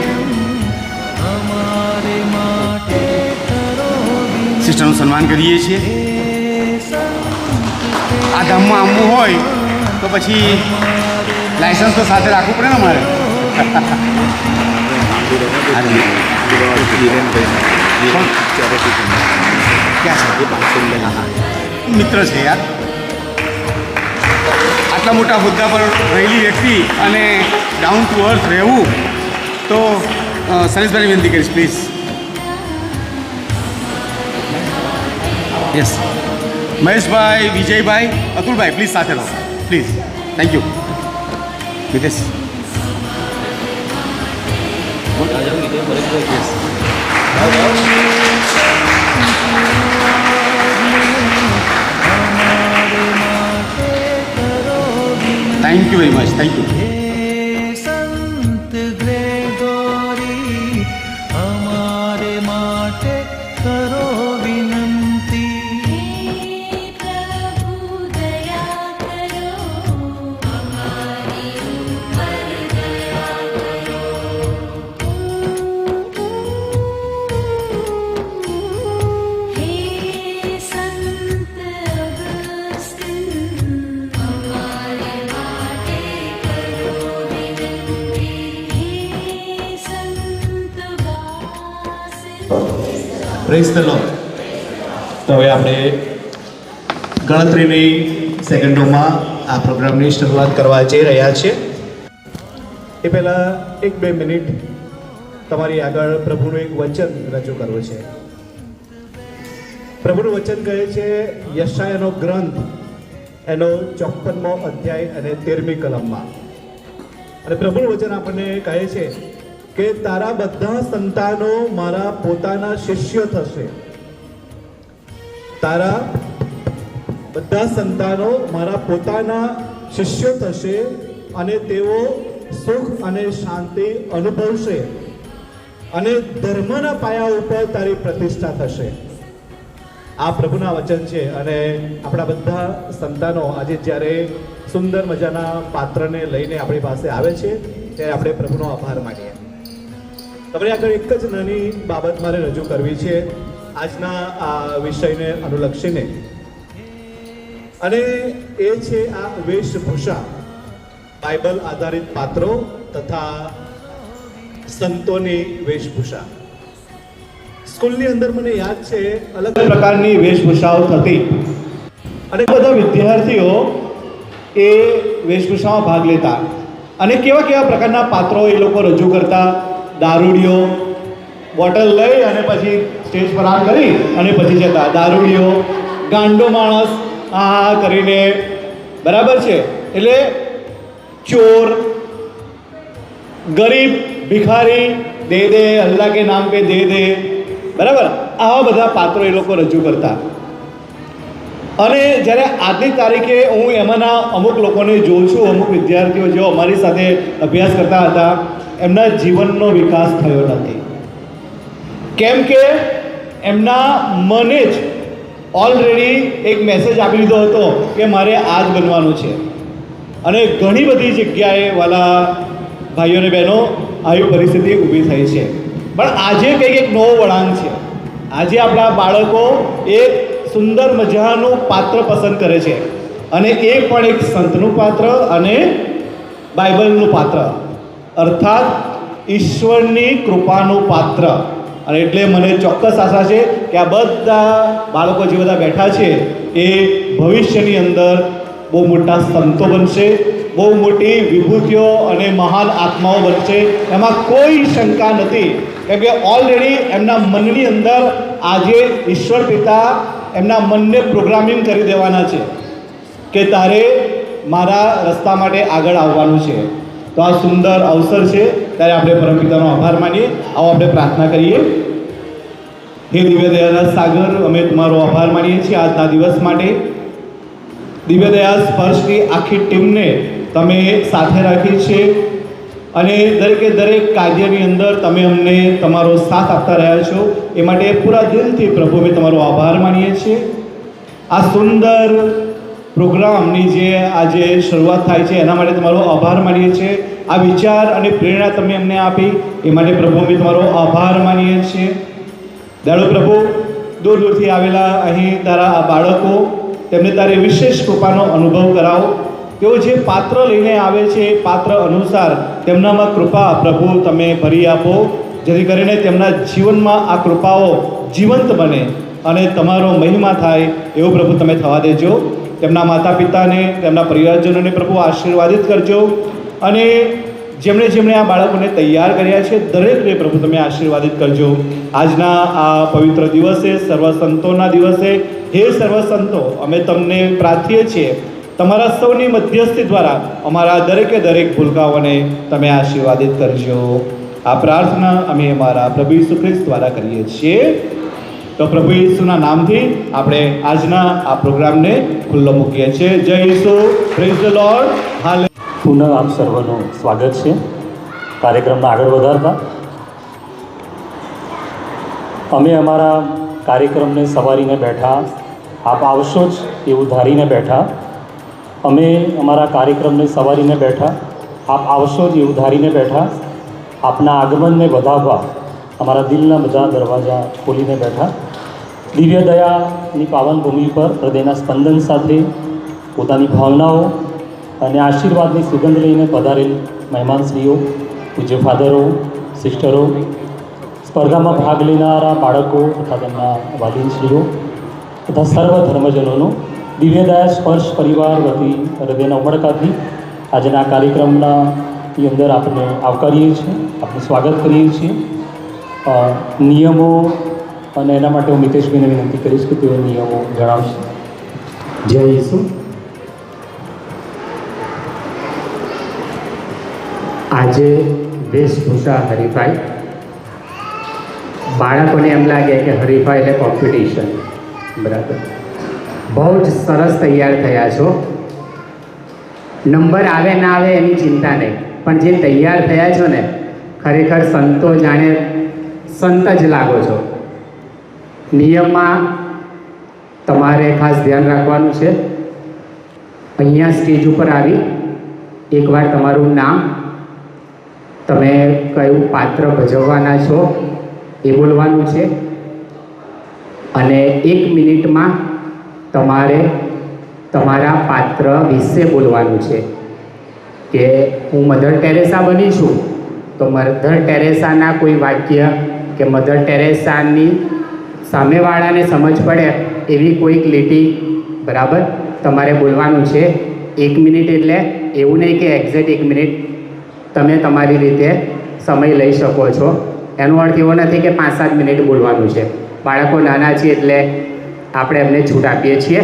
Speaker 1: સિસ્ટરનું સન્માન કરીએ છીએ. આ ધામમાં આવવું હોય તો પછી લાયસન્સ તો સાથે રાખવું પડે ને અમારે. મિત્ર છે યાર, આટલા મોટા હોદ્દા પર રહેલી વ્યક્તિ અને ડાઉન ટુ અર્થ રહેવું, તો સરેશભાઈની વિનંતી કરીશ please. Yes, Maheshbhai, Vijaybhai, Atulbhai please સાથે રહો please. Thank you. Mitesh, thank you very much. Thank you.
Speaker 4: Praise the lord. તો હવે આપણે ગણતરીની સેકન્ડોમાં આ પ્રોગ્રામની શરૂઆત કરવા જઈ રહ્યા છીએ. એ પહેલાં 1-2 મિનિટ તમારી આગળ પ્રભુનું એક વચન રજૂ કરવું છે. પ્રભુનું વચન કહે છે યશાયાનો ગ્રંથ એનો 54મો અધ્યાય અને 13મી કલમમાં, અને પ્રભુનું વચન આપણને કહે છે કે તારા બધા સંતાનો મારા પોતાના શિષ્ય થશે. તારા બધા સંતાનો મારા પોતાના શિષ્યો થશે અને તેઓ સુખ અને શાંતિ અનુભવશે અને ધર્મના પાયા ઉપર તારી પ્રતિષ્ઠા થશે. આ પ્રભુના વચન છે. અને આપણા બધા સંતાનો આજે જ્યારે સુંદર મજાના પાત્રને લઈને આપણી પાસે આવે છે ત્યારે આપણે પ્રભુનો આભાર માનીએ. તમારી આગળ એક જ નાની બાબત મારે રજૂ કરવી છે આજના આ વિષયને અનુલક્ષીને, અને એ છે આ વેશભૂષા. બાઇબલ આધારિત પાત્રો તથા સંતોની વેશભૂષા. સ્કૂલની અંદર મને યાદ છે અલગ અલગ પ્રકારની વેશભૂષાઓ થતી, અને બધા વિદ્યાર્થીઓ એ વેશભૂષામાં ભાગ લેતા, અને કેવા કેવા પ્રકારના પાત્રો એ લોકો રજૂ કરતા. દારૂડિયો બોટલ લઈ અને પછી સ્ટેજ પર આ કરી અને પછી જતા. દારૂડિયો, ગાંડો માણસ આ કરીને, બરાબર છે, એટલે ચોર, ગરીબ, ભિખારી, દે દે અલ્લાહ કે નામ પે દે દે, બરાબર, આવા બધા પાત્રો એ લોકો રજૂ કરતા. અને જ્યારે આજની તારીખે હું એમાંના અમુક લોકોને જોઉં છું, અમુક વિદ્યાર્થીઓ જેઓ અમારી સાથે અભ્યાસ કરતા હતા, એમના જીવનનો વિકાસ થયો નથી. કેમ કે એમના મને જ ઓલરેડી એક મેસેજ આપી દીધો હતો કે મારે આ જ બનવાનું છે. અને ઘણી બધી જગ્યાએ વાલા ભાઈઓ અને બહેનો આવી પરિસ્થિતિ ઊભી થઈ છે. પણ આજે કંઈક એક નવો વળાંક છે. આજે આપણા બાળકો એક સુંદર મજાનું પાત્ર પસંદ કરે છે, અને એ પણ એક સંતનું પાત્ર અને બાઇબલનું પાત્ર, અર્થાત ઈશ્વરની કૃપાનું પાત્ર. અને એટલે મને ચોક્કસ આશા છે કે આ બધા બાળકો જે બધા બેઠા છે એ ભવિષ્યની અંદર બહુ મોટા સંતો બનશે, બહુ મોટી વિભૂતિઓ અને મહાન આત્માઓ બનશે, એમાં કોઈ શંકા નથી. કેમ કે ઓલરેડી એમના મનની અંદર આજે ઈશ્વર પિતા એમના મનને પ્રોગ્રામિંગ કરી દેવાના છે કે તારે મારા રસ્તા માટે આગળ આવવાનું છે. તો આ સુંદર અવસર છે, ત્યારે આપણે પરમપિતાનો આભાર માનીએ. આવો આપણે પ્રાર્થના કરીએ. હે દિવ્ય દયાના સાગર, અમે તમારો આભાર માનીએ છીએ આજના દિવસ માટે. દિવ્ય દયા સ્પર્શની આખી ટીમને તમે સાથે રાખી છે અને દરેકે દરેક કાર્યની અંદર તમે અમને તમારો સાથ આપતા રહ્યા છો. એ માટે પૂરા દિલથી પ્રભુ અમે તમારો આભાર માનીએ છીએ. આ સુંદર પ્રોગ્રામની જે આજે શરૂઆત થાય છે એના માટે તમારો આભાર માનીએ છીએ. આ વિચાર અને પ્રેરણા તમે અમને આપી એ માટે પ્રભુ અમે તમારો આભાર માનીએ છીએ. દયાળુ પ્રભુ, દૂર દૂરથી આવેલા અહીં તારા આ બાળકો, તેમને તારી વિશેષ કૃપાનો અનુભવ કરાવો. તેઓ જે પાત્ર લઈને આવે છે એ પાત્ર અનુસાર તેમનામાં કૃપા પ્રભુ તમે ભરી આપો, જેથી કરીને તેમના જીવનમાં આ કૃપાઓ જીવંત બને અને તમારો મહિમા થાય એવું પ્રભુ તમે થવા દેજો. તેમના માતા પિતાને, તેમના પરિવારજનોને પ્રભુ આશીર્વાદિત કરજો અને જેમણે જેમણે આ બાળકોને તૈયાર કર્યા છે દરેકને પ્રભુ તમે આશીર્વાદિત કરજો. આજના આ પવિત્ર દિવસે, સર્વ સંતોના દિવસે, હે સર્વ સંતો, અમે તમને પ્રાર્થીએ છીએ તમારા સૌની મધ્યસ્થી દ્વારા અમારા દરેકે દરેક ભૂલકાઓને તમે આશીર્વાદિત કરજો. આ પ્રાર્થના અમે અમારા પ્રભુ ઈસુ ખ્રિસ્ત દ્વારા કરીએ છીએ. તો પ્રભુ ઈસુના નામથી આપણે આજના આ પ્રોગ્રામને ખુલ્લો મૂકીએ છીએ. જય ઈસુ, પ્રેઝ ધ લોર્ડ, હાલે.
Speaker 5: પુનઃ આપ સર્વનું સ્વાગત છે. કાર્યક્રમને આગળ વધારતા અમે અમારા કાર્યક્રમને સવારીને બેઠા, આપ આવશો જ એવું ધારીને બેઠા. અમે અમારા કાર્યક્રમને સવારીને બેઠા, આપ આવશો જ એવું ધારીને બેઠા. આપના આગમનને વધાવવા અમારા દિલના બધા દરવાજા ખોલીને બેઠા. દિવ્ય દયાની પાવન ભૂમિ પર હૃદયના સ્પંદન સાથે પોતાની ભાવનાઓ અને આશીર્વાદની સુગંધ લઈને પધારેલ મહેમાનશ્રીઓ, પૂજ્ય ફાધરો, સિસ્ટરો, સ્પર્ધામાં ભાગ લેનારા બાળકો તથા તેમના વાલીશ્રીઓ તથા સર્વ ધર્મજનોનો દિવ્ય દયા સ્પર્શ પરિવાર વતી હૃદયના ઉમળકાથી આજના કાર્યક્રમની અંદર આપણે આવકારીએ છીએ, આપનું સ્વાગત કરીએ છીએ. નિયમો અને એના માટે હું મિતેશભાઈને વિનંતી કરીશ કે તેઓ નિયમો જણાવશે. જય ઈસુ.
Speaker 6: આજે વેશભૂષા હરીફાઈ. બાળકોને એમ લાગે કે હરીફાઈ એટલે કોમ્પિટિશન, બરાબર. બહુ જ સરસ તૈયાર થયા છો. નંબર આવે ના આવે એની ચિંતા નહીં, પણ જે તૈયાર થયા છો ને, ખરેખર સંતો જાણે સંત જ લાગો છો. નિયમમાં તમારે ખાસ ધ્યાન રાખવાનું છે. અહીંયા સ્ટેજ ઉપર આવી એકવાર તમારું નામ, તમે કયું પાત્ર ભજવવાના છો એ બોલવાનું છે અને 1 મિનિટમાં તમારે તમારા પાત્ર વિશે બોલવાનું છે. કે હું મધર ટેરેસા બની છું, તો મધર ટેરેસાના કોઈ વાક્ય કે મધર ટેરેસાની સામેવાળાને સમજ પડે એવી કોઈક લીટી, બરાબર, તમારે બોલવાનું છે. 1 મિનિટ એટલે એવું નહીં કે એક્ઝેક્ટ 1 મિનિટ, તમે તમારી રીતે સમય લઈ શકો છો. એનો અર્થ એવો નથી કે 5-7 મિનિટ બોલવાનું છે. બાળકો નાના છે એટલે આપણે એમને છૂટ આપીએ છીએ.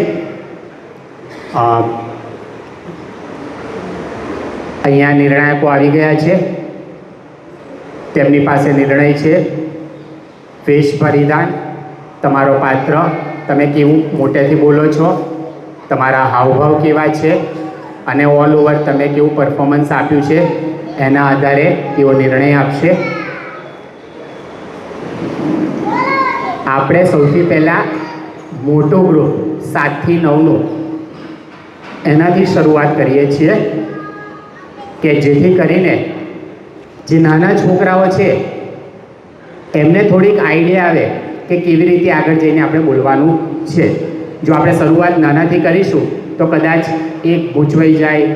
Speaker 6: અહીંયા નિર્ણાયકો આવી ગયા છે, તેમની પાસે નિર્ણય છે. વેશ પરિધાન, તમારો પાત્ર, તમે કેવું મોટેથી બોલો છો, તમારા હાવભાવ કેવા છે અને ઓલ ઓવર તમે કેવું પરફોર્મન્સ આપ્યું છે એના આધારે તેઓ નિર્ણય આપશે. આપણે સૌથી પહેલાં મોટો ગ્રુપ 7 થી 9નું એનાથી શરૂઆત કરીએ છીએ કે જેથી કરીને જે નાના છોકરાઓ છે એમને થોડીક આઈડિયા આવે કે કેવી રીતે આગળ જઈને આપણે બોલવાનું છે. જો આપણે શરૂઆત નાનાથી કરીશું તો કદાચ એક ગૂંચવાઈ જાય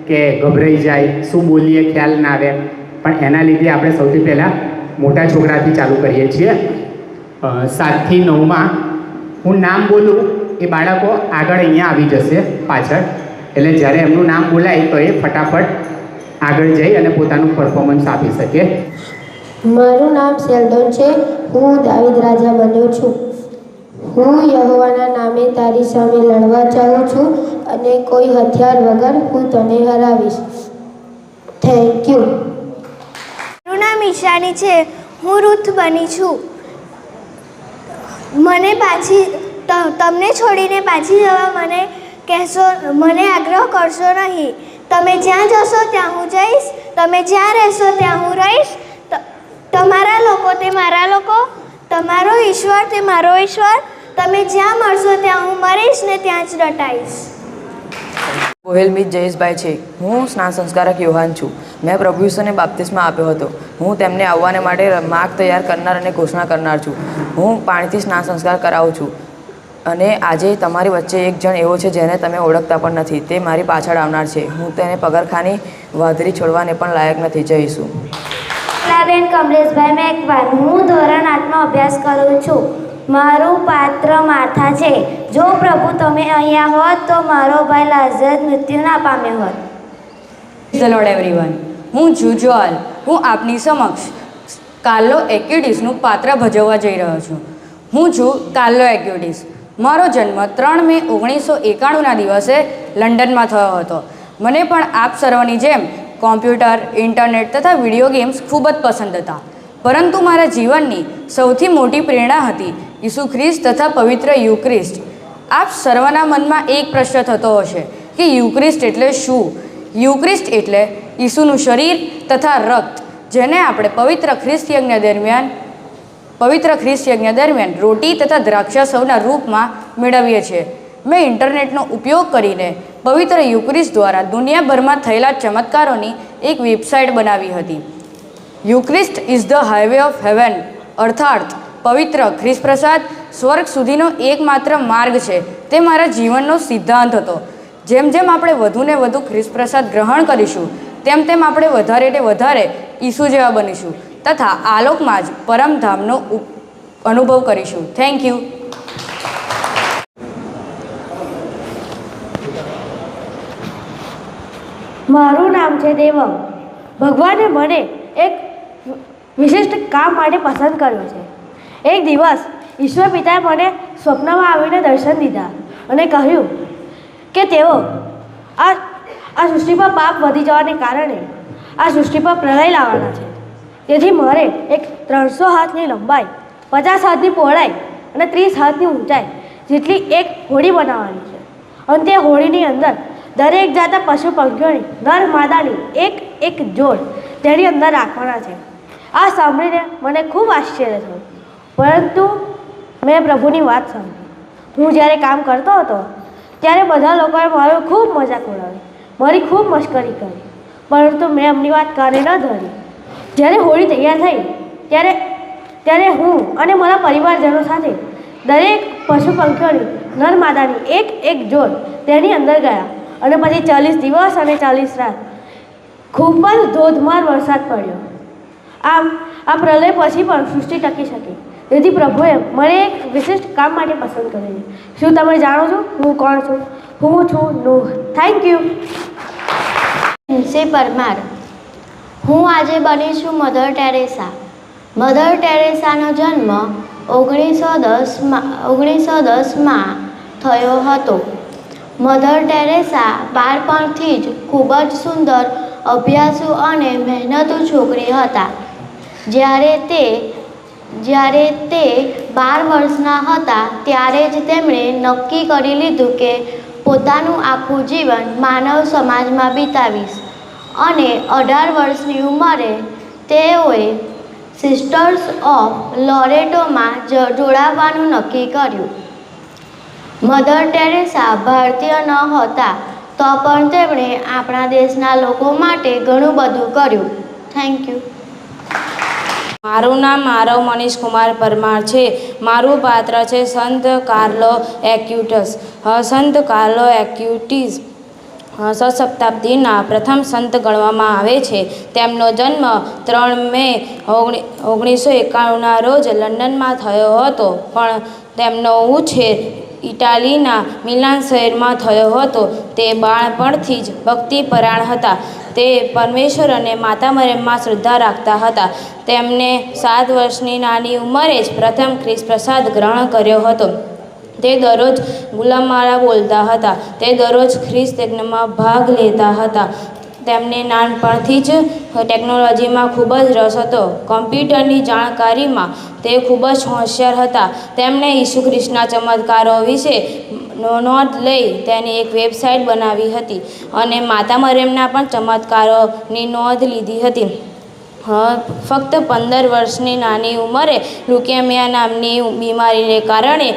Speaker 6: કે ગભરાઈ જાય, શું બોલીએ ખ્યાલ ના આવે. પણ એના લીધે આપણે સૌથી પહેલાં મોટા છોકરાથી ચાલુ કરીએ છીએ. 7 થી 9માં હું નામ બોલું એ બાળકો આગળ અહીંયા આવી જશે પાછળ, એટલે જ્યારે એમનું નામ બોલાય તો એ ફટાફટ આગળ જઈ અને પોતાનું પરફોર્મન્સ આપી શકે.
Speaker 7: મારું નામ સેલ્ડોન છે. હું દાવીદ રાજા બન્યો છું. હું યહોવાના નામે તારી સામે લડવા ચાહું છું અને કોઈ હથિયાર વગર હું તને હરાવીશ. Thank you.
Speaker 8: મારું નામ ઈશાની છે. હું રૂથ બની છું. મને તમને છોડીને પાછી જવા મને કહેશો, મને આગ્રહ કરશો નહીં. તમે જ્યાં જશો ત્યાં હું જઈશ, તમે જ્યાં રહેશો ત્યાં હું રહીશ. તમારા લોકો તે મારા લોકો, તમારો ઈશ્વર તે મારો ઈશ્વર. તમે જ્યાં મળશો ત્યાં હું મરીશ ને ત્યાં જ દટાઈશ.
Speaker 9: ગોહિલ મિત જયેશભાઈ છે. હું સ્નાન સંસ્કારક યોહાન છું. મેં પ્રભુ ઈસુને બાપ્તિસ્મા આપ્યો હતો. હું તેમને આવવાને માટે માર્ગ તૈયાર કરનાર અને ઘોષણા કરનાર છું. હું પાણીથી સ્નાન સંસ્કાર કરાવું છું અને આજે તમારી વચ્ચે એક જણ એવો છે જેને તમે ઓળખતા પણ નથી. તે મારી પાછળ આવનાર છે. હું તેને પગરખાની વાદળી છોડવાને પણ લાયક નથી. જઈશું.
Speaker 8: બેન કમલેશભાઈ મેકવાન. હું ધોરણ 8માં અભ્યાસ કરું છું. મારું પાત્ર માર્થા છે. જો પ્રભુ તમે અહીંયા હોત તો મારો ભાઈ લાઝર મૃત્યુ ના પામ્યો હોત.
Speaker 10: The lord everyone. હું જુજોલ. હું આપની સમક્ષ કાર્લો એક્યુડિસનું પાત્ર ભજવવા જઈ રહ્યો છું. હું છું કાર્લો એક્યુડિસ. મારો જન્મ 3 મે 1991ના દિવસે લંડનમાં થયો હતો. મને પણ આપ સર્વની જેમ કોમ્પ્યુટર, ઇન્ટરનેટ તથા વિડીયો ગેમ્સ ખૂબ જ પસંદ હતા. પરંતુ મારા જીવનની સૌથી મોટી પ્રેરણા હતી ઈસુ ખ્રિસ્ત તથા પવિત્ર યુક્રિસ્ટ. આપ સર્વના મનમાં એક પ્રશ્ન થતો હશે કે યુક્રિસ્ટ એટલે શું? યુક્રિસ્ટ એટલે ઈસુનું શરીર તથા રક્ત, જેને આપણે પવિત્ર ખ્રિસ્ત યજ્ઞ દરમિયાન રોટી તથા દ્રાક્ષાસવના રૂપમાં મેળવીએ છીએ. મેં ઇન્ટરનેટનો ઉપયોગ કરીને પવિત્ર યુક્રિસ્ટ દ્વારા દુનિયાભરમાં થયેલા ચમત્કારોની એક વેબસાઇટ બનાવી હતી. Eucharist is the highway of heaven, અર્થાત પવિત્ર ખ્રિસ્ત પ્રસાદ સ્વર્ગ સુધીનો એકમાત્ર માર્ગ છે. તે મારા જીવનનો સિદ્ધાંત હતો. જેમ જેમ આપણે વધુને વધુ ખ્રિસ્ત પ્રસાદ ગ્રહણ કરીશું તેમ તેમ આપણે વધારે ઈસુ જેવા બનીશું તથા આલોકમાં જ પરમધામનો અનુભવ કરીશું. Thank you.
Speaker 8: મારું નામ છે દેવમ. ભગવાને મને એક વિશિષ્ટ કામ માટે પસંદ કર્યો છે. એક દિવસ ઈશ્વર પિતાએ મને સ્વપ્નમાં આવીને દર્શન દીધા અને કહ્યું કે તેઓ આ સૃષ્ટિ પર પાપ વધી જવાને કારણે આ સૃષ્ટિ પર પ્રલય લાવવાના છે. તેથી મારે એક 300 હાથની લંબાઈ, 50 હાથની પહોળાઈ અને 30 હાથની ઊંચાઈ જેટલી એક હોડી બનાવવાની છે. અને તે હોડીની અંદર દરેક જાતના પશુ પંખીઓની નર માદાની એક જોડ તેની અંદર રાખવાના છે. આ સાંભળીને મને ખૂબ આશ્ચર્ય થયું, પરંતુ મેં પ્રભુની વાત સાંભળી. હું જ્યારે કામ કરતો હતો ત્યારે બધા લોકોએ મારો ખૂબ મજાક ઉડાવી, મારી ખૂબ મશ્કરી કરી, પરંતુ મેં એમની વાત કાને ન ધરી. જ્યારે હોળી તૈયાર થઈ ત્યારે હું અને મારા પરિવારજનો સાથે દરેક પશુ પંખીઓની નર માદાની એક જોડ તેની અંદર ગયા અને પછી 40 દિવસ અને 40 રાત ખૂબ જ ધોધમાર વરસાદ પડ્યો. આમ આ પ્રલય પછી પણ સૃષ્ટિ ટકી શકી. તેથી પ્રભુએ મને એક વિશિષ્ટ કામ માટે પસંદ કરેલી. શું તમે જાણો છો હું કોણ છું? હું છું નૂહ. Thank you. પરમાર. હું આજે બની છું મધર ટેરેસા. મધર ટેરેસાનો જન્મ 1910માં થયો હતો. મધર ટેરેસા બાળપણથી જ ખૂબ જ સુંદર, અભ્યાસુ અને મહેનતુ છોકરી હતા. જ્યારે તે 12 વર્ષના હતા ત્યારે જ તેમણે નક્કી કરી લીધું કે પોતાનું આખું જીવન માનવ સમાજમાં વિતાવીશ અને 18 વર્ષની ઉંમરે તેઓએ સિસ્ટર્સ ઓફ લોરેટોમાં જોડાવાનું નક્કી કર્યું. મધર ટેરેસા ભારતીય ન હતા તો પણ તેમણે આપણા દેશના લોકો માટે ઘણું બધું કર્યું. Thank you.
Speaker 10: મારું નામ મારવ મનીષ કુમાર પરમાર છે. મારું પાત્ર છે સંત કાર્લો એક્યુટસ. સંત કાર્લો એક્યુટિસ સપ્તાબ્દીના પ્રથમ સંત ગણવામાં આવે છે. તેમનો જન્મ 3 મે 1991ના રોજ લંડનમાં થયો હતો, પણ તેમનો ઉછેર ઇટાલીના મિલાન શહેરમાં થયો હતો. તે બાળપણથી જ ભક્તિપરાયણ હતા. તે પરમેશ્વર અને માતા મરિયમમાં શ્રદ્ધા રાખતા હતા. તેમને 7 વર્ષની નાની ઉંમરે જ પ્રથમ ખ્રિસ્ત પ્રસાદ ગ્રહણ કર્યો હતો. તે દરરોજ ગુલામાળા બોલતા હતા. તે દરરોજ ખ્રિસ્ત યજ્ઞમાં ભાગ લેતા હતા. તેમને નાનપણથી જ ટેકનોલોજીમાં ખૂબ જ રસ હતો. કોમ્પ્યુટરની જાણકારીમાં તે ખૂબ જ હોશિયાર હતા. તેમણે ઈસુ ખ્રિસ્તના ચમત્કારો વિશે નોંધ લઈ તેની એક વેબસાઇટ બનાવી હતી અને માતા મરિયમના પણ ચમત્કારોની નોંધ લીધી હતી. ફક્ત 15 વર્ષની નાની ઉંમરે લ્યુકેમિયા નામની બીમારીને કારણે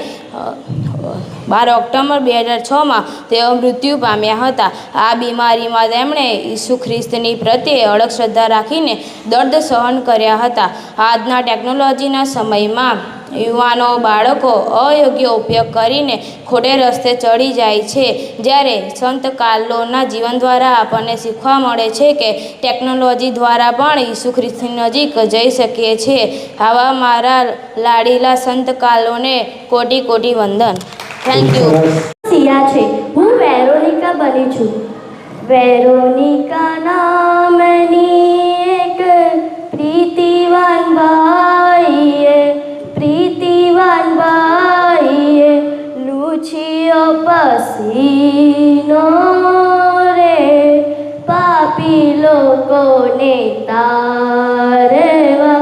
Speaker 10: 12 ઓક્ટોબર 2006માં તેઓ મૃત્યુ પામ્યા હતા. આ બીમારીમાં તેમણે ઈસુ ખ્રિસ્તની પ્રત્યે અડગ શ્રદ્ધા રાખીને દર્દ સહન કર્યા હતા. આજના ટેકનોલોજીના સમયમાં યુવાનો બાળકો અયોગ્ય ઉપયોગ કરીને ખોટે રસ્તે ચડી જાય છે, જ્યારે સંત કાર્લોના જીવન દ્વારા આપણને શીખવા મળે છે કે ટેકનોલોજી દ્વારા પણ ઈસુ ખ્રિસ્તની નજીક જઈ શકીએ છીએ. આવા મારા લાડીલા સંત કાર્લોને કોટી કોટી વંદન. Thank you.
Speaker 8: સિયા છે. હું વેરોનિકા બની છું. વેરોનિકા નામની એક પ્રીતિવાન બાઈએ લૂછિયો પસીનો રે પાપી લોકોને તારવા.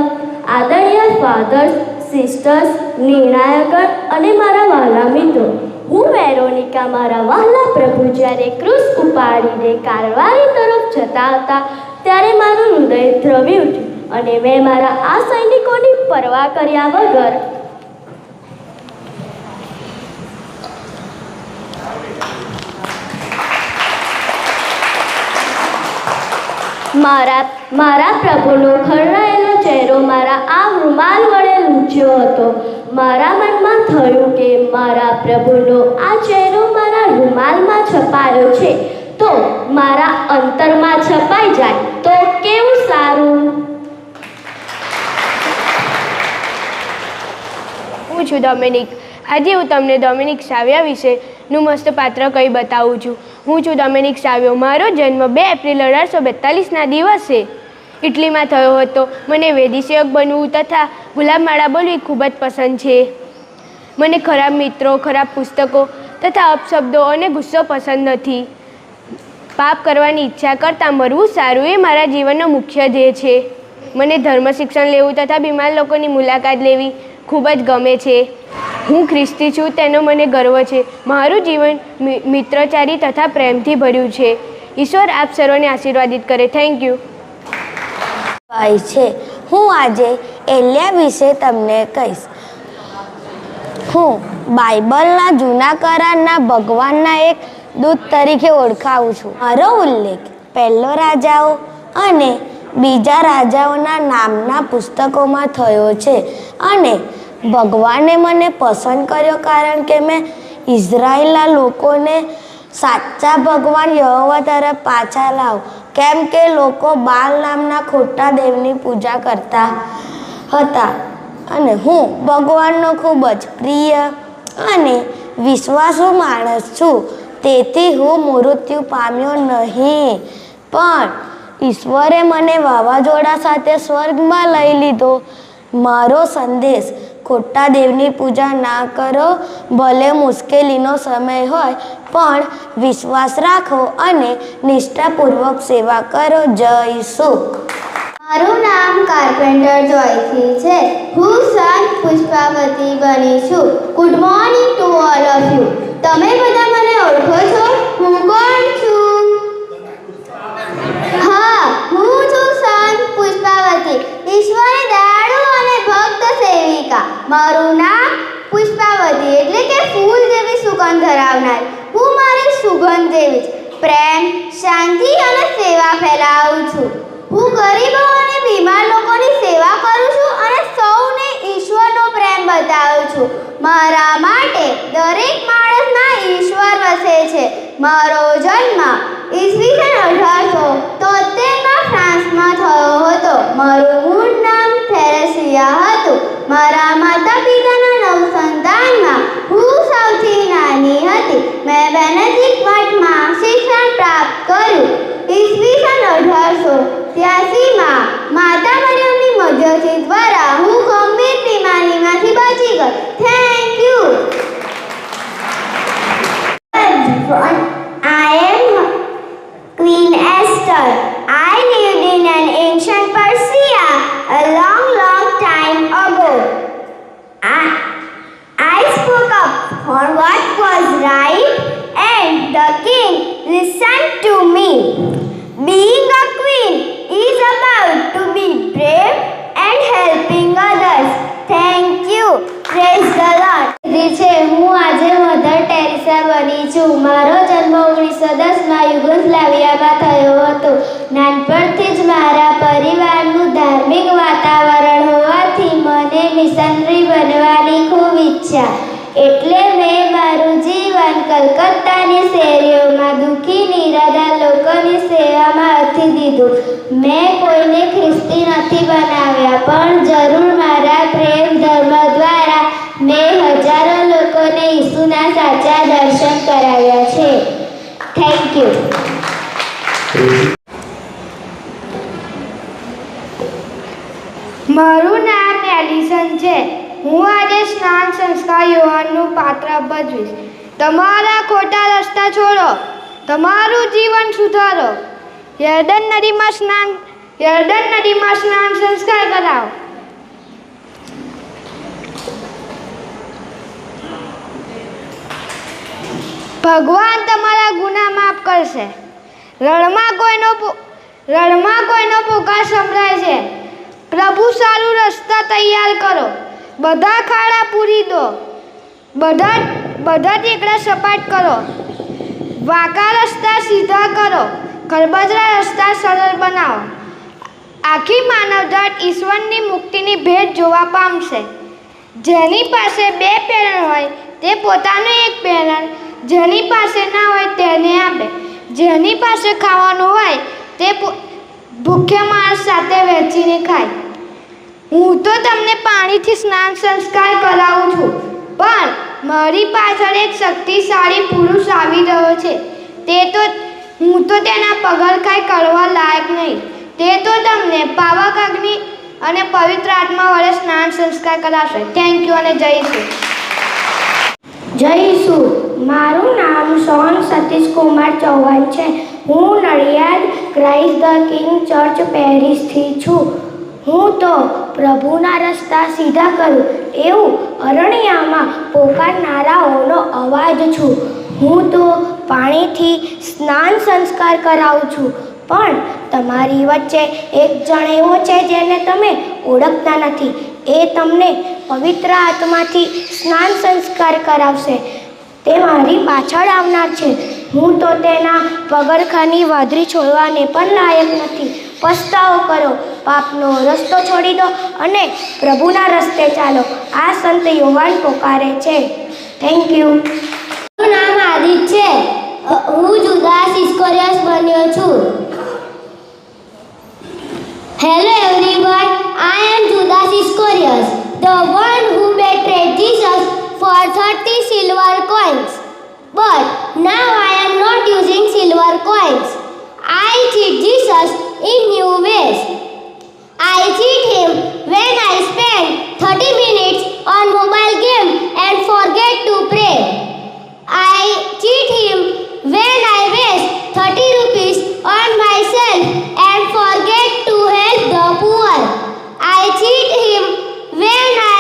Speaker 8: આદરણીય ફાધર્સ, સિસ્ટર્સ, નિર્ણાયકગણ અને મારા વહાલા મિત્રો, હું વેરોનિકા મારા વહાલા પ્રભુ જ્યારે ક્રૂસ ઉપાડીને કારવારી તરફ જતા હતા ત્યારે મારું હૃદય દ્રવી ઉઠ્યું અને મેં મારા આ સૈનિકોની પરવા કર્યા વગર મારા પ્રભુનો ખરડાયેલો ચહેરો મારા આ રૂમાલ વડે લૂંચ્યો હતો. મારા મનમાં થયું કે મારા પ્રભુનો આ ચહેરો મારા રૂમાલમાં છપાયો છે તો મારા અંતરમાં છપાઈ જાય તો કેવું સારું.
Speaker 11: હું છું ડોમિનિક. આજે હું તમને ડોમિનિક સાવ્યા વિશેનું મસ્ત પાત્ર કહી બતાવું છું. હું છું ડોમિનિક સાવ્યો. મારો જન્મ 2 એપ્રિલ 1842ના દિવસે ઇટલીમાં થયો હતો. મને વેદીસેવક બનવું તથા ગુલાબમાળા બોલવી ખૂબ જ પસંદ છે. મને ખરાબ મિત્રો, ખરાબ પુસ્તકો તથા અપશબ્દો અને ગુસ્સો પસંદ નથી. પાપ કરવાની ઈચ્છા કરતાં મરવું સારું એ મારા જીવનનો મુખ્ય ધ્યેય છે. મને ધર્મ શિક્ષણ લેવું તથા બીમાર લોકોની મુલાકાત લેવી ખૂબ જ ગમે છે. હું ખ્રિસ્તી છું તેનો મને ગર્વ છે. મારું જીવન મિત્રચારી તથા પ્રેમથી ભર્યું છે. ઈશ્વર આપ સર્વને આશીર્વાદિત કરે. Thank you.
Speaker 7: ભાઈ છે. હું આજે એલિયા વિશે તમને કહીશ. હું બાઇબલના જૂના કરારના ભગવાનના એક દૂત તરીકે ઓળખાવું છું. મારો ઉલ્લેખ 1 રાજાઓ અને 2 રાજાઓના નામના પુસ્તકોમાં થયો છે અને ભગવાને મને પસંદ કર્યો કારણ કે મેં ઇઝરાયેલના લોકોને સાચા ભગવાન યહોવા તરફ પાછા લાવ, કેમ કે લોકો બાલ નામના ખોટા દેવની પૂજા કરતા હતા અને હું ભગવાનનો ખૂબ જ પ્રિય અને વિશ્વાસુ માણસ છું. તેથી હું મૃત્યુ પામ્યો નહીં, પણ ઈશ્વરે મને વાવાઝોડા સાથે સ્વર્ગમાં લઈ લીધો. મારો સંદેશ ખોટા દેવની પૂજા ના કરો. ભલે મુશ્કેલીનો સમય હોય પણ વિશ્વાસ રાખો અને નિષ્ઠાપૂર્વક સેવા કરો. જય ઈસુ.
Speaker 12: મારું નામ કાર્પેન્ટર જોયસી છે. હું સંત પુષ્પાવતી બની છું. Good morning to all of you. તમે બધા મને ઓળખો છો? હું કોણ છું? હા, હું છું સંત પુષ્પાવતી, ઈશ્વરે દયાળુ અને ભક્ત સેવિકા. મારું નામ પુષ્પાવતી એટલે કે ફૂલ જેવી સુગંધ ધરાવનાર. હું મારી સુગંધ જેવી જ પ્રેમ, શાંતિ અને સેવા ફેલાવું છું. હું ગરીબો અને બીમાર લોકોની સેવા કરું છું અને સૌને ઈશ્વરનો પ્રેમ બતાવું છું. મારા માટે દરેક માણસમાં ઈશ્વર વસે છે. મારો જન્મ ઈસવીસન 1873માં ફ્રાન્સમાં થયો હતો. મારું મૂળ નામ થેરેસિયા હતું. મારા માતા પિતાના 9 સંતાનમાં હું સૌથી નાની હતી. મેં બેનેડિક્ટ મઠમાં શિક્ષણ પ્રાપ્ત કર્યું. ઈસવીસન 1883માં માતા મરિયમની મધ્યસ્થી દ્વારા હું ગંભીર બીમારીમાંથી બચી ગઈ. Thank you. I am Queen Esther. I lived in an ancient Persia a long, long time ago. I spoke up for what was right and the king listened to me. Being a queen is about to be brave and helping others. Thank you. Praise the Lord. હું આજે mother Teresa બની છું. મારો જન્મ 1910માં યુગોસ્લાવિયામાં થયો હતો. નાનપણથી જ મારા પરિવારનું ધાર્મિક વાતાવરણ હોવાથી મને મિશનરી બનવાની ખૂબ ઈચ્છા. એટલે મેં મારું જીવન કલકત્તાની શેરીઓમાં દુઃખી નિરાધાર લોકોની સેવામાં આપી દીધું. મેં કોઈને ખ્રિસ્તી નથી બનાવ્યા, પણ જરૂર મારા પ્રેમ ધર્મ દ્વારા મેં હજારો લોકોને ઈસુના સાચા દર્શન કરાવ્યા છે. Thank you.
Speaker 11: મારું નામ એલિસન છે. હું આજે સ્નાન સંસ્કાર યોહાનનું પાત્ર ભજવીશ. તમારા ખોટા રસ્તા છોડો, તમારું જીવન સુધારો. યર્દન નદીમાં સ્નાન સંસ્કાર કરાવો. ભગવાન તમારા ગુનાહ માફ કરશે. રણમાં કોઈનો પુકાર સંભળાય છે. પ્રભુ સારું રસ્તા તૈયાર કરો. બધા ખાડા પૂરી દો. બધા ટેકરા સપાટ કરો. વાંકા રસ્તા સીધા કરો. ખરબચડા રસ્તા સરળ બનાવો. આખી માનવજાત ઈશ્વરની મુક્તિની ભેટ જોવા પામશે. જેની પાસે 2 પેરણ હોય તે પોતાનું 1 પેરણ, જેની પાસે ના હોય તેને આપે. જેની પાસે ખાવાનું હોય તે ભૂખ્યા માણસ સાથે વહેંચીને ખાય. હું તો તમને પાણીથી સ્નાન સંસ્કાર કરાવું છું, પણ મારી પાછળ એક શક્તિશાળી પુરુષ આવી રહ્યો છે. હું તો તેના પગરખાઈ કરવા લાયક નહીં. તે તો તમને પાવક અગ્નિ અને પવિત્ર આત્મા વડે સ્નાન સંસ્કાર કરાવશે. થેન્ક યુ અને જય શ્રી.
Speaker 12: જય ઈસુ. મારું નામ સોન સતીશ કુમાર ચૌહાણ છે. હું Nadiad Christ the King church પેરિસથી છું. હું તો પ્રભુના રસ્તા સીધા કરું એવું અરણ્યમાં પોકારનારાઓનો અવાજ છું. હું તો પાણીથી સ્નાન સંસ્કાર કરાવું છું, પણ તમારી વચ્ચે એક જણ એવો છે જેને તમે ઓળખતા નથી. એ તમને પવિત્ર આત્માથી સ્નાન સંસ્કાર કરાવશે. તે મારી પાછળ આવનાર છે. હું તો તેના પગરખાની વાદળી છોડવાને પણ લાયક નથી. પસ્તાવો કરો, પાપનો રસ્તો છોડી દો અને પ્રભુના રસ્તે ચાલો. આ સંત યોહાન પોકારે છે. Thank you. મારું નામ આદિત્ય છે. હું જુદાસ ઇસ્કોરિયસ બન્યો છું. Hello everyone, I am Judas Iscariot, the one who betrayed Jesus for 30 silver coins. But now I am not using silver coins. I cheat Jesus in new ways. I cheat him when I spend 30 minutes on mobile game and forget to pray. I cheat him when I waste 30 rupees on myself and forget to help the poor. I cheat him when I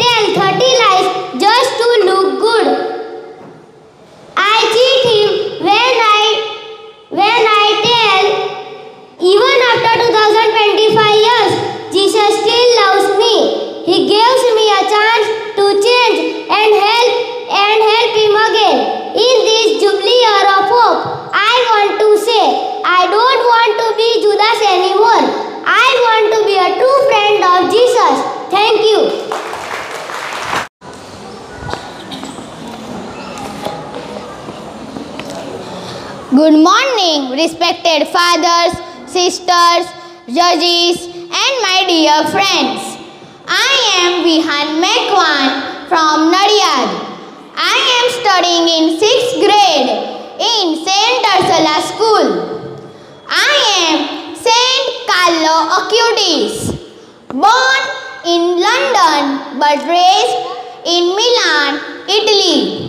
Speaker 12: tell 30 lies just to look good. I cheat him when I tell even after 2025 years Jesus still loves me. He gives me a chance to change and help him again. In this jubilee year of hope, I want to say I don't want to be Judas anymore. I want to be a true friend of Jesus. Thank you. Good morning, respected fathers, sisters, judges, and my dear friends. I am Vihan Mekwan from Nadiyad. I am studying in 6th grade in St. Ursula School. I am St. Carlo Acutis, born in London but raised in Milan, Italy.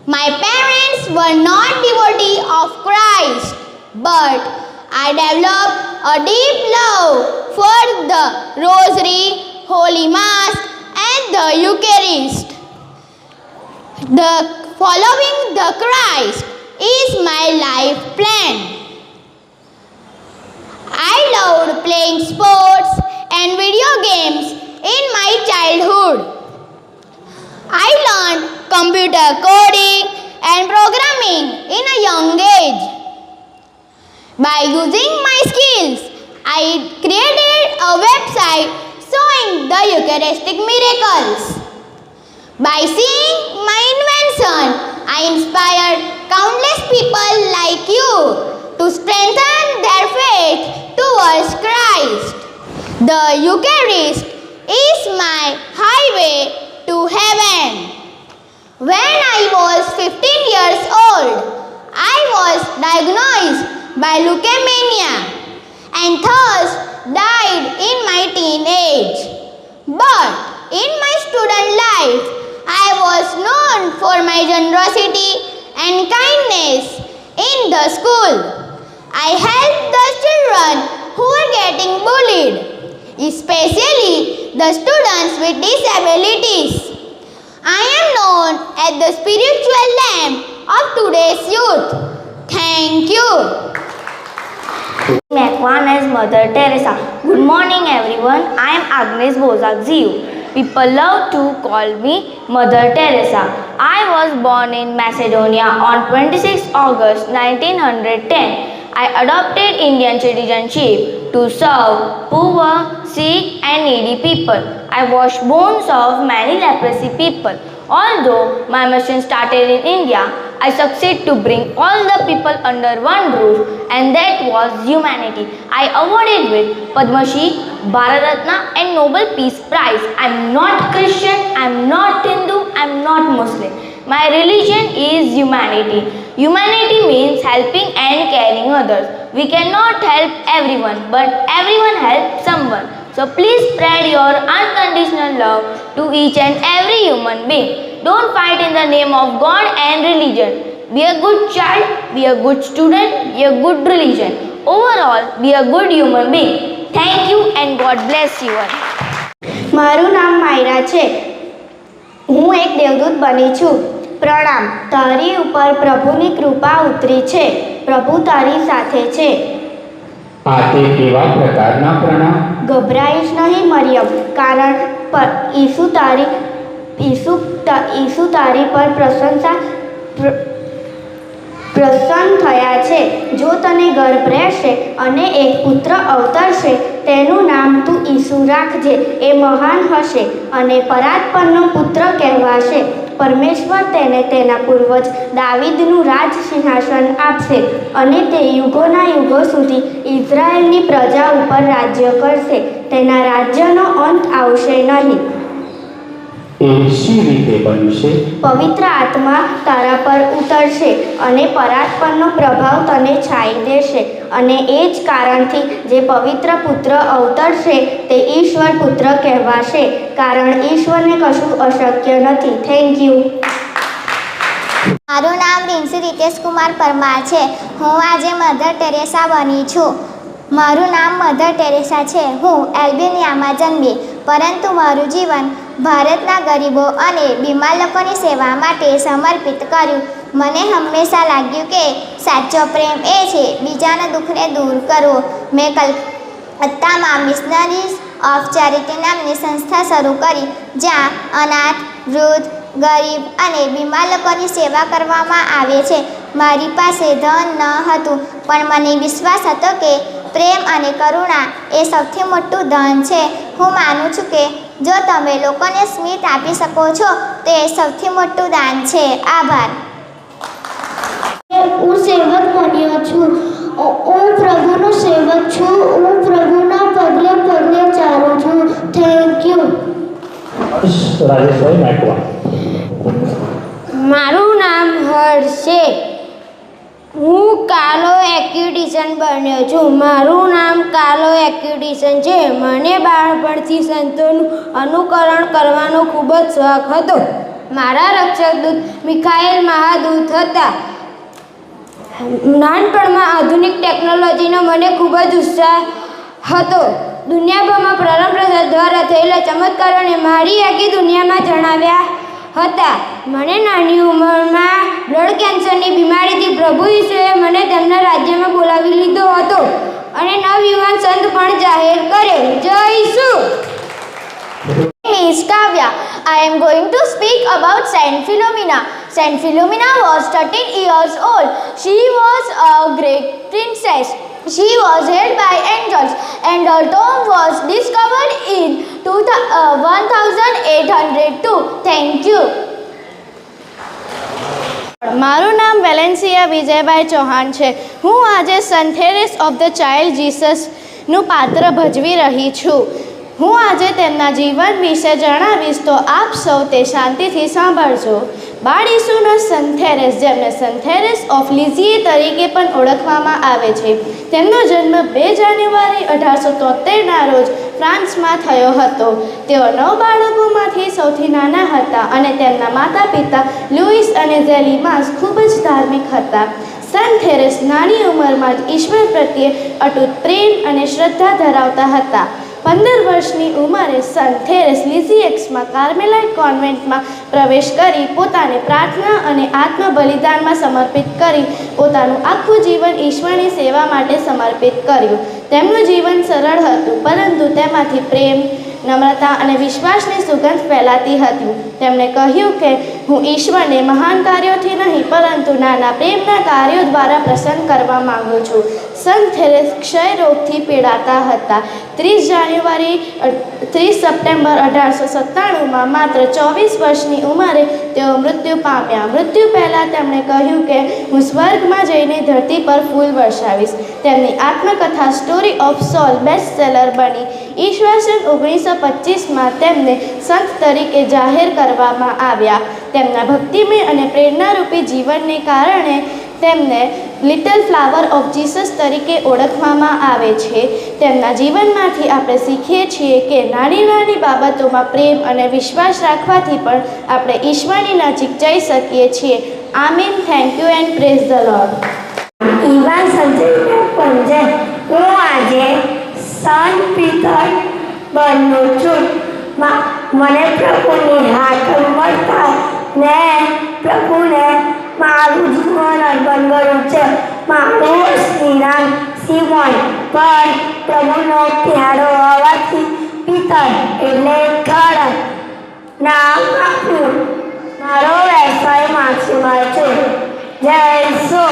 Speaker 12: My parents were not devotees of Christ, but I developed a deep love for the Rosary, Holy Mass, and the Eucharist. The following the Christ is my life plan. I loved playing sports and video games in my childhood. I learned computer coding and programming in a young age. By using my skills, I created a website showing the Eucharistic miracles. By seeing my invention, I inspired countless people like you to strengthen their faith towards Christ. The Eucharist is my highway to heaven. When I was 15 years old, I was diagnosed by leukemia and thus died in my teenage. But in my student life, I was known for my generosity and kindness in the school. I helped the children who were getting bullied, especially the students with disabilities. I am known as the spiritual lamp of today's youth. Thank you.
Speaker 8: Mekwan as Mother Teresa. Good morning everyone. I am Agnes Bozak-Ziu. People love to call me Mother Teresa. I was born in Macedonia on 26 August 1910. I adopted Indian citizenship to serve poor, sick and needy people. I washed bones of many leprosy people. Although my mission started in India, I succeeded to bring all the people under one roof, and that was humanity. I awarded with Padma Shri, Bharat Ratna and Nobel Peace Prize. I am not Christian, I am not Hindu, I am not Muslim. My religion is humanity. Humanity means helping and caring others. We cannot help everyone, but everyone helps someone. So please spread your unconditional love to each and every human being. Don't fight in the name of God and religion. Be a good child, be a good student, be a good religion. Overall, be a good human being. Thank you and God bless you all.
Speaker 12: મારું નામ માયરા છે. હું એક દેવદૂત બની છું. પ્રણામ. તારી ઉપર પ્રભુની કૃપા ઉતરી છે. પ્રભુ તારી સાથે છે.
Speaker 6: આ તે કેવા પ્રકારના પ્રણામ?
Speaker 12: ગભરાઈશ નહીં મરિયમ, કારણ ઈસુ તારી પર પ્રસન્ન થયા છે. જો તને ગર્ભ રહેશે અને એક પુત્ર અવતરશે, તેનું નામ તું ઈસુ રાખજે. એ મહાન હશે અને પરાત્પરનો પુત્ર કહેવાશે. પરમેશ્વર તેને તેના પૂર્વજ દાવીદનું રાજ સિંહાસન આપશે અને તે યુગોના યુગો સુધી ઇઝરાયેલની પ્રજા ઉપર રાજ્ય કરશે. તેના રાજ્યનો અંત આવશે નહીં.
Speaker 6: એ શી રીતે બનશે?
Speaker 12: પવિત્ર આત્મા તારા પર ઉતરશે અને પરાત્પરનો પ્રભાવ તને છાઈ દેશે. અને એ જ કારણથી જે પવિત્ર પુત્ર અવતરશે તે ઈશ્વર પુત્ર કહેવાશે, કારણ ઈશ્વરને કશું અશક્ય નથી. Thank you.
Speaker 13: મારું નામ રિન્સી રીતેશ કુમાર પરમાર છે. હું આજે મધર ટેરેસા બની છું. મારું નામ મધર ટેરેસા છે. હું એલ્બેનિયામાં જન્મી, પરંતુ મારું જીવન ભારતના ગરીબો અને બીમાર લોકોની સેવા માટે સમર્પિત કર્યું. મને હંમેશા લાગ્યું કે સાચો પ્રેમ એ છે બીજાના દુઃખને દૂર કરવો. મેં કલકત્તામાં મિશનરીઝ ઓફ ચેરિટી નામની સંસ્થા શરૂ કરી, જ્યાં અનાથ, વૃદ્ધ, ગરીબ અને બીમાર લોકોની સેવા કરવામાં આવે છે. મારી પાસે ધન ન હતું, પણ મને વિશ્વાસ હતો કે પ્રેમ અને કરુણા એ સૌથી મોટું ધન છે. હું માનું છું કે જો તમે લોકોને સ્મિત આપી શકો છો તો એ સૌથી મોટું દાન છે. આભાર.
Speaker 7: હું સેવક બન્યો છું. હું પ્રભુનો સેવક છું. હું પ્રભુના પગલે પગલે ચાલું છું. Thank you.
Speaker 5: રાજેશભાઈ નાયકવા.
Speaker 12: મારું નામ હર્ષ છે. હું કાલો એક્યુડિશન બન્યો છું. મારું નામ કાલો એક્યુડિશન છે. મને બાળપણથી સંતોનું અનુકરણ કરવાનો ખૂબ જ શોખ હતો. મારા રક્ષકદૂત મિખાએલ મહાદૂત હતા. નાનપણમાં આધુનિક ટેકનોલોજીનો મને ખૂબ જ ઉત્સાહ હતો. દુનિયાભરમાં પરમપ્રસાદ દ્વારા થયેલા ચમત્કારોને મારી આખી દુનિયામાં જણાવ્યા હતા. મને નાની ઉંમરમાં બ્લડ કેન્સરની બીમારીથી પ્રભુ ઈસુએ મને તેમના રાજ્યમાં બોલાવી લીધો હતો અને નવયુવાન સંત પણ જાહેર કર્યો. જય ઈસુ. Miss Kavya. I am going to speak about Saint Philomena. Saint Philomena was 13 years old. She was a great princess. She was held by angels and her tomb was discovered in 1802. Thank you. મારું નામ વેલેન્સિયા વિજયભાઈ ચૌહાણ છે. હું આજે shunt થેરેસ of the child જીસસનું પાત્ર ભજવી રહી છું. હું આજે તેમના જીવન વિશે જણાવીશ તો આપ સૌ તે શાંતિથી સાંભળજો. બાળ ઈસુના સન્ટ થેરેસ, જેમને સન્ટ થેરેસ ઓફ લિઝીએ તરીકે પણ ઓળખવામાં આવે છે, તેમનો જન્મ 2 જાન્યુઆરી 1873ના રોજ ફ્રાન્સમાં થયો હતો. તેઓ 9 બાળકોમાંથી સૌથી નાના હતા અને તેમના માતા પિતા લુઈસ અને ઝેલી માસ ખૂબ જ ધાર્મિક હતા. સન્ટ થેરેસ નાની ઉંમરમાં જ ઈશ્વર પ્રત્યે અતૂટ પ્રેમ અને શ્રદ્ધા ધરાવતા હતા. 15 વર્ષની ઉંમરે સન્ટ થેરેસ લિઝીએક્સમાં કાર્મેલાઇટ કોન્વેન્ટમાં પ્રવેશ કરી પોતાને પ્રાર્થના અને આત્મ બલિદાનમાં સમર્પિત કરી પોતાનું આખું જીવન ઈશ્વરની સેવા માટે સમર્પિત કર્યું. તેમનું જીવન સરળ હતું, પરંતુ તેમાંથી પ્રેમ, નમ્રતા અને વિશ્વાસની સુગંધ ફેલાતી હતી. તેમણે કહ્યું કે હું ઈશ્વરને મહાન કાર્યોથી નહીં પરંતુ નાના પ્રેમના કાર્યો દ્વારા પ્રસન્ન કરવા માંગુ છું. સન્ટ થેરેસ ક્ષય રોગથી પીડાતા હતા. 30 સપ્ટેમ્બર 1897માં માત્ર 24 વર્ષની ઉંમરે તેઓ મૃત્યુ પામ્યા. મૃત્યુ પહેલાં તેમણે કહ્યું કે હું સ્વર્ગમાં જઈને ધરતી પર ફૂલ વરસાવીશ. તેમની આત્મકથા સ્ટોરી ઓફ સોલ બેસ્ટસેલર બની. ઈસવીસન 1925માં તેમને સંત તરીકે જાહેર કરવામાં આવ્યા. તેમના ભક્તિમય અને પ્રેરણારૂપી જીવનને કારણે તેમને લિટલ ફ્લાવર ઓફ જીસસ તરીકે ઓળખવામાં આવે છે. તેમના જીવનમાંથી આપણે શીખીએ છીએ કે નાની નાની બાબતોમાં પ્રેમ અને વિશ્વાસ રાખવાથી પણ આપણે ઈશ્વરની નજીક જઈ શકીએ છીએ. આમીન. Thank you and praise the Lord.
Speaker 7: Ivan Sanjay Panje. હું આજે સન્ટ પીટર બન્યો છું. મને પ્રભુની હાકલ મળતા ને પ્રભુને મારું જીવન અર્પણ કર્યું છે. મારું અસલી નામ સિમોન, પણ પ્રભુનો પ્યારો હોવાથી પીતર એટલે ખડ નામ આપ્યું. મારો વ્યવસાય માછીમાર છે. જય ઈસુ.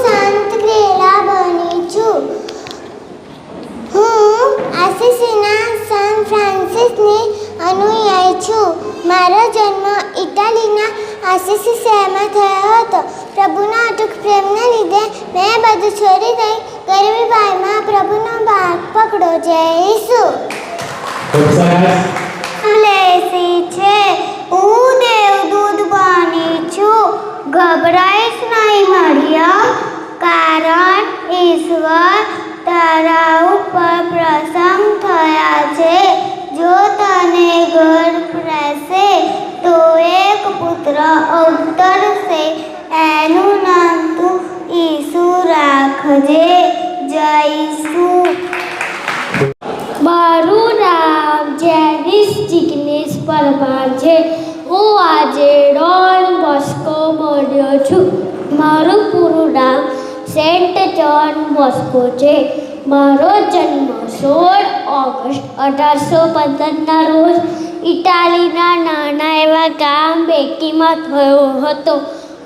Speaker 13: સંત ક્રેલા બની છું. હું આસીસીના સાન ફ્રાન્સિસની અનુયાયી છું. મારો જન્મ ઇટાલીના આસીસી શહેરમાં થયો હતો. પ્રભુના અટૂટ પ્રેમને લીધે મેં બધું છોડી દઈ ગરીબી ભાઈમાં પ્રભુનો ભાગ પકડો. જય ઈસુ. લેસી છે. હું દેવદૂત બની છું. ગભરાઈશ નહીં મરિયમ, કારણ ઈશ્વર તારા ઉપર પ્રસન્ન થયા છે. જો તને ગર્ભ રહેશે તો એક પુત્ર અવતરશે. એનું નામ તું ઈસુ રાખજે. જય ઈસુ.
Speaker 7: મારું નામ જેનિસ જિગ્નેશ પરમાર છે. હું આજે ડોન બોસ્કો બન્યો છું. મારું પૂરું નામ સેન્ટ જ્હોન બોસ્કો છે. મારો જન્મ 16 ઓગસ્ટ 1815ના રોજ ઇટાલીના નાના એવા ગામ બેકીમાં થયો હતો.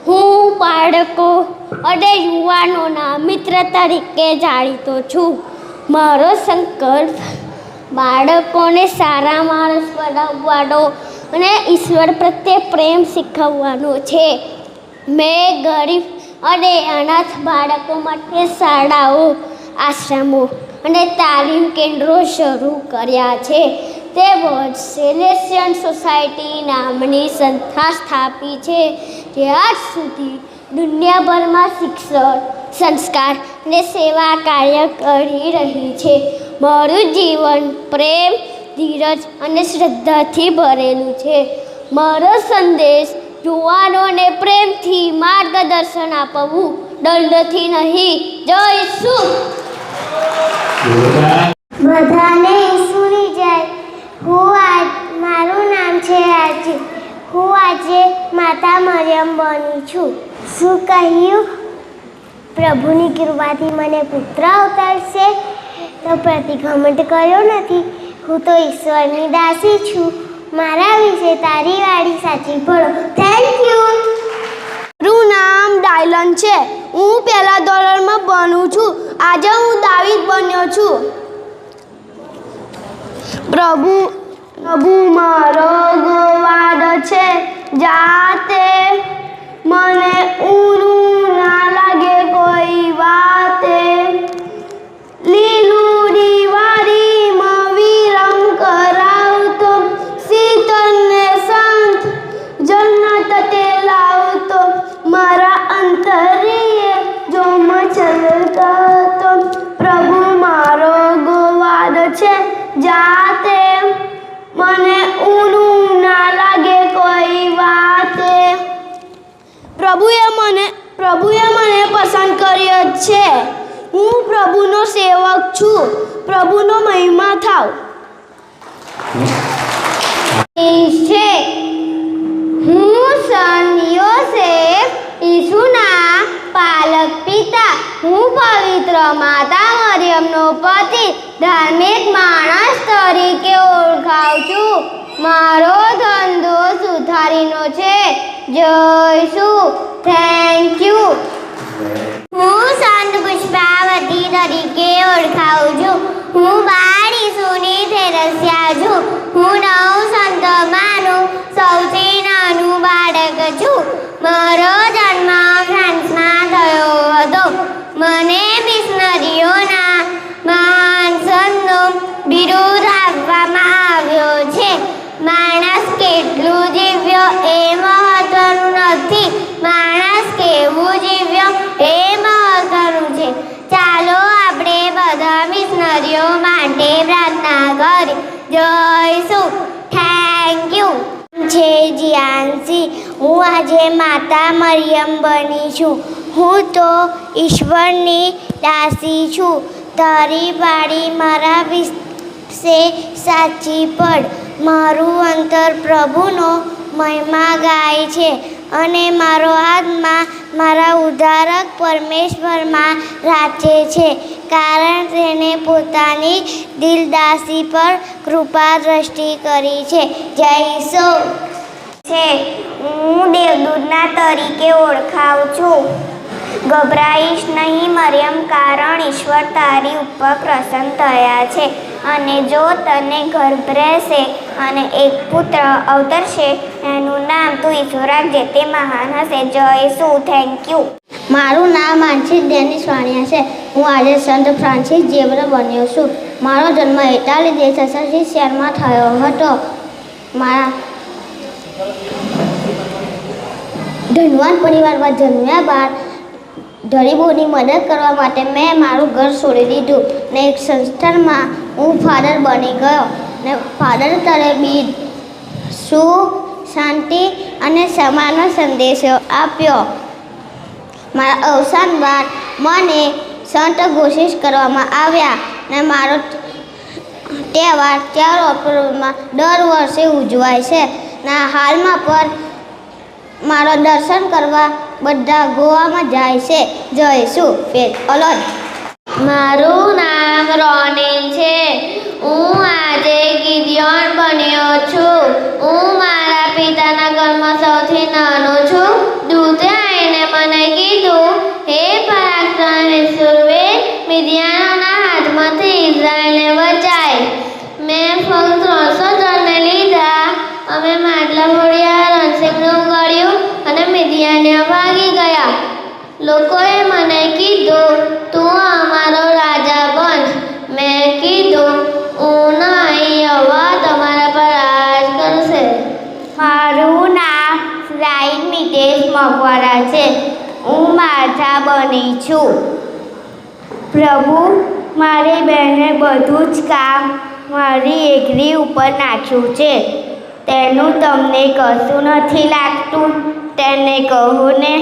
Speaker 7: હું બાળકો અને યુવાનોના મિત્ર તરીકે જાણીતો છું. મારો સંકલ્પ બાળકોને સારા માણસ બનાવવાનો અને ઈશ્વર પ્રત્યે પ્રેમ શીખવવાનો છે.
Speaker 12: મેં ગરીબ અને અનાથ બાળકો માટે શાળાઓ, આશ્રમો અને તાલીમ કેન્દ્રો શરૂ કર્યા છે. તેમજ સેલેશિયન સોસાયટી નામની સંસ્થા સ્થાપી છે, જે આજ સુધી દુનિયાભરમાં શિક્ષણ, સંસ્કાર અને સેવા કાર્ય કરી રહી છે. મારું જીવન પ્રેમ, ધીરજ અને શ્રદ્ધાથી ભરેલું છે. મારો સંદેશ યુવાનોને પ્રેમથી માર્ગદર્શન આપવું, દંડથી નહીં. જય ઈસુ.
Speaker 13: બધાને ઈસુની જય. મારું નામ છે રાજુ. હું આજે માતા મરિયમ બની છું. શું કહ્યું? પ્રભુની કૃપાથી મને પુત્ર અવતરશે તો પ્રતિઘમંડ કર્યો નથી. હું તો ઈશ્વરની દાસી છું. મારા વિશે તારી વાડી સાચી પડો. Thank you.
Speaker 12: મારું નામ ડાયલન છે. હું પહેલા ધોરણમાં ભણું છું. આજે હું દાવીદ બન્યો છું. પ્રભુ મારો ગોવાડ છે, જાતે મને ઊનું ના લાગે કોઈ વાતે. લીલું દિવાળીમાં વિરમ કરાવતો, શીતળ ને શાંત જન્નત તે લાવતો. મારા અંતરીએ જો મચલકાતો. પ્રભુ મારો ગોવાદ છે, જાતે મને ઊનું ના લાગે કોઈ વાતે. પ્રભુએ મને પસંદ કર્યો છે. હું પ્રભુનો સેવક છું. પ્રભુનો મહિમા થાવ. હું સન યોસેફ, ઈસુના પાલક પિતા. હું પવિત્ર માતા મરિયમનો પતિ, ધાર્મિક માણસ તરીકે ઓળખાવ છું. મારો ધંધો સુથારીનો છે. જય ઈસુ. Thank you. હું સંત પુષ્પાવતી તરીકે ઓળખાવું છું. હું બાળ ઈસુની થેરસ્યા છું. હું 9 સંતોમાંનું સૌથી નાનું બાળક છું. મારો જન્મ ફ્રાન્સમાં થયો હતો. મને મિશનરીઓના મહાન સંતનો બિરુદ આપવામાં આવ્યો છે. માણસ કેટલું જીવ્યો એ મહત્વનું નથી, માણસ કેવું જીવ્યો એ મહત્વનું છે. ચાલો આપણે બધા મિશનરીઓ માટે પ્રાર્થના કરી. જય ઈસુ. Thank you. છે જીયાંસી. હું આજે માતા મરિયમ બની છું. હું તો ઈશ્વરની દાસી છું. તારી વાડી મારા વિશે સાચી પડ. મારું અંતર પ્રભુનો મહિમા ગાય છે અને મારો આત્મા મારા ઉદ્ધારક પરમેશ્વરમાં રાચે છે, કારણ તેને પોતાની દિલદાસી પર કૃપા દ્રષ્ટિ કરી છે. જય ઈસુ. હું દેવદૂતના તરીકે ઓળખાવું છું. ગભરાઈશ નહીં મરિયમ, કારણ ઈશ્વર તારી ઉપર પ્રસન્ન થયા છે અને જો તને ગર્ભ રહેશે અને એક પુત્ર અવતરશે, એનું નામ તું ઈસુ રાખજે. તે મહાન હશે. જય ઈસુ. Thank you. મારું નામ આંશિક ડેનિસ વાણિયા છે. હું આજે સંત ફ્રાન્સિસ ઝેવિયર બન્યો છું. મારો જન્મ ઇટાલી દેશના શહેરમાં થયો હતો. મારા ધનવાન પરિવારમાં જન્મ્યા બાદ ગરીબોની મદદ કરવા માટે મેં મારું ઘર છોડી દીધું ને એક સંસ્થાનમાં હું ફાધર બની ગયો ને ફાધર તરબીજ, સુખ, શાંતિ અને સમાનનો સંદેશો આપ્યો. મારા અવસાન બાદ મને સંત ઘોષિત કરવામાં આવ્યા ને મારો તહેવાર 4 ઓક્ટોબરમાં દર વર્ષે ઉજવાય છે ને હાલમાં પણ મારો દર્શન કરવા બધા ગોવામાં જાય છે. જય ઈસુ. અલોન. મારું નામ રોનિન છે. હું આજે ગિડિયોન બન્યો છું. હું મારા પિતાના ઘરમાં સૌથી નાનો છું. દૂતે આવીને મને કીધું, હે પરાક્રમી શૂરવીર, મિદ્યાનોના હાથમાંથી ઇઝરાયલને બચાય. મેં ફક્ત 300 જણને લીધા. અમે માટલા ફોડ્યા, રણસીંગનું કર્યું અને મિદ્યાનને ભાગી મકવાણા છે. હું માર્થા બની છું. પ્રભુ, મારી બહેને બધું જ કામ મારી એકલી ઉપર નાખ્યું છે. તેનું તમને કશું નથી લાગતું? તેને કહો ને,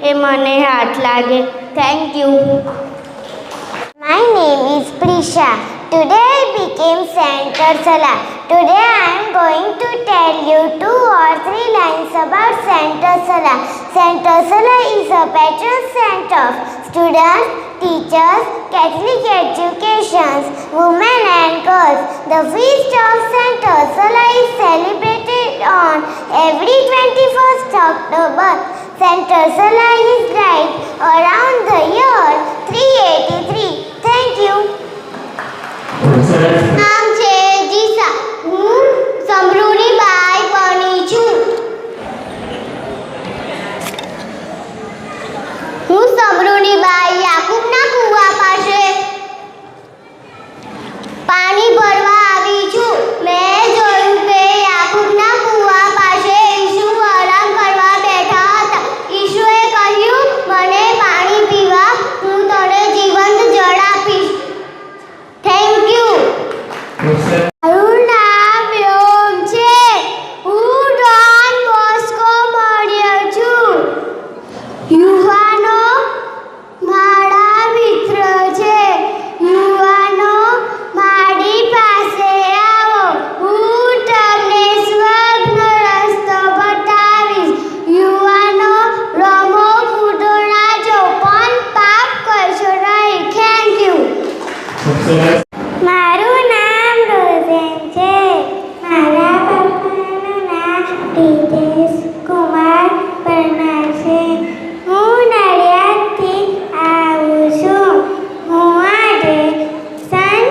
Speaker 12: એ મને હાથ લાગે. Thank you. My name is Prisha. Today I became Saint Ursula. Today I am going to tell you 2 or 3 lines about Saint Ursula. Saint Ursula is a patron saint of students, teachers, Catholic education, women and girls. The feast of Saint Ursula is celebrated on every 21st October. Saint Ursula is died around the year 383. Thank you. નામ છે જીસા. હું સમરૂની બાઈ બની છું. હું સમરૂની બાઈ યાકૂબના કૂવા પાસે પાણી ભરવા આવી છું. મેં જોયું કે યાકૂબના કૂવા પાસે ઈસુ આરામ કરવા બેઠા હતા. ઈસુએ કહ્યું, મને પાણી પીવા, હું તને જીવંત જળ આપીશ. Thank you. મારું નામ વ્યોમ છે. હું ડોન બોસ્કો મળ્યો છું. યુવાનો મારા મિત્ર છે. યુવાનો મારી પાસે આવો, હું તમને સ્વર્ગનો રસ્તો બતાવીશ. યુવાનો રમો, કૂદો, નાચો, પણ પાપ કરશો નહીં. Thank you. મારું નામ રોઝન છે. મારા પપ્પાનું નામ ટીટેશ કુમાર પરમાર છે. હું નડિયાદથી આવું છું. હું આજે સંત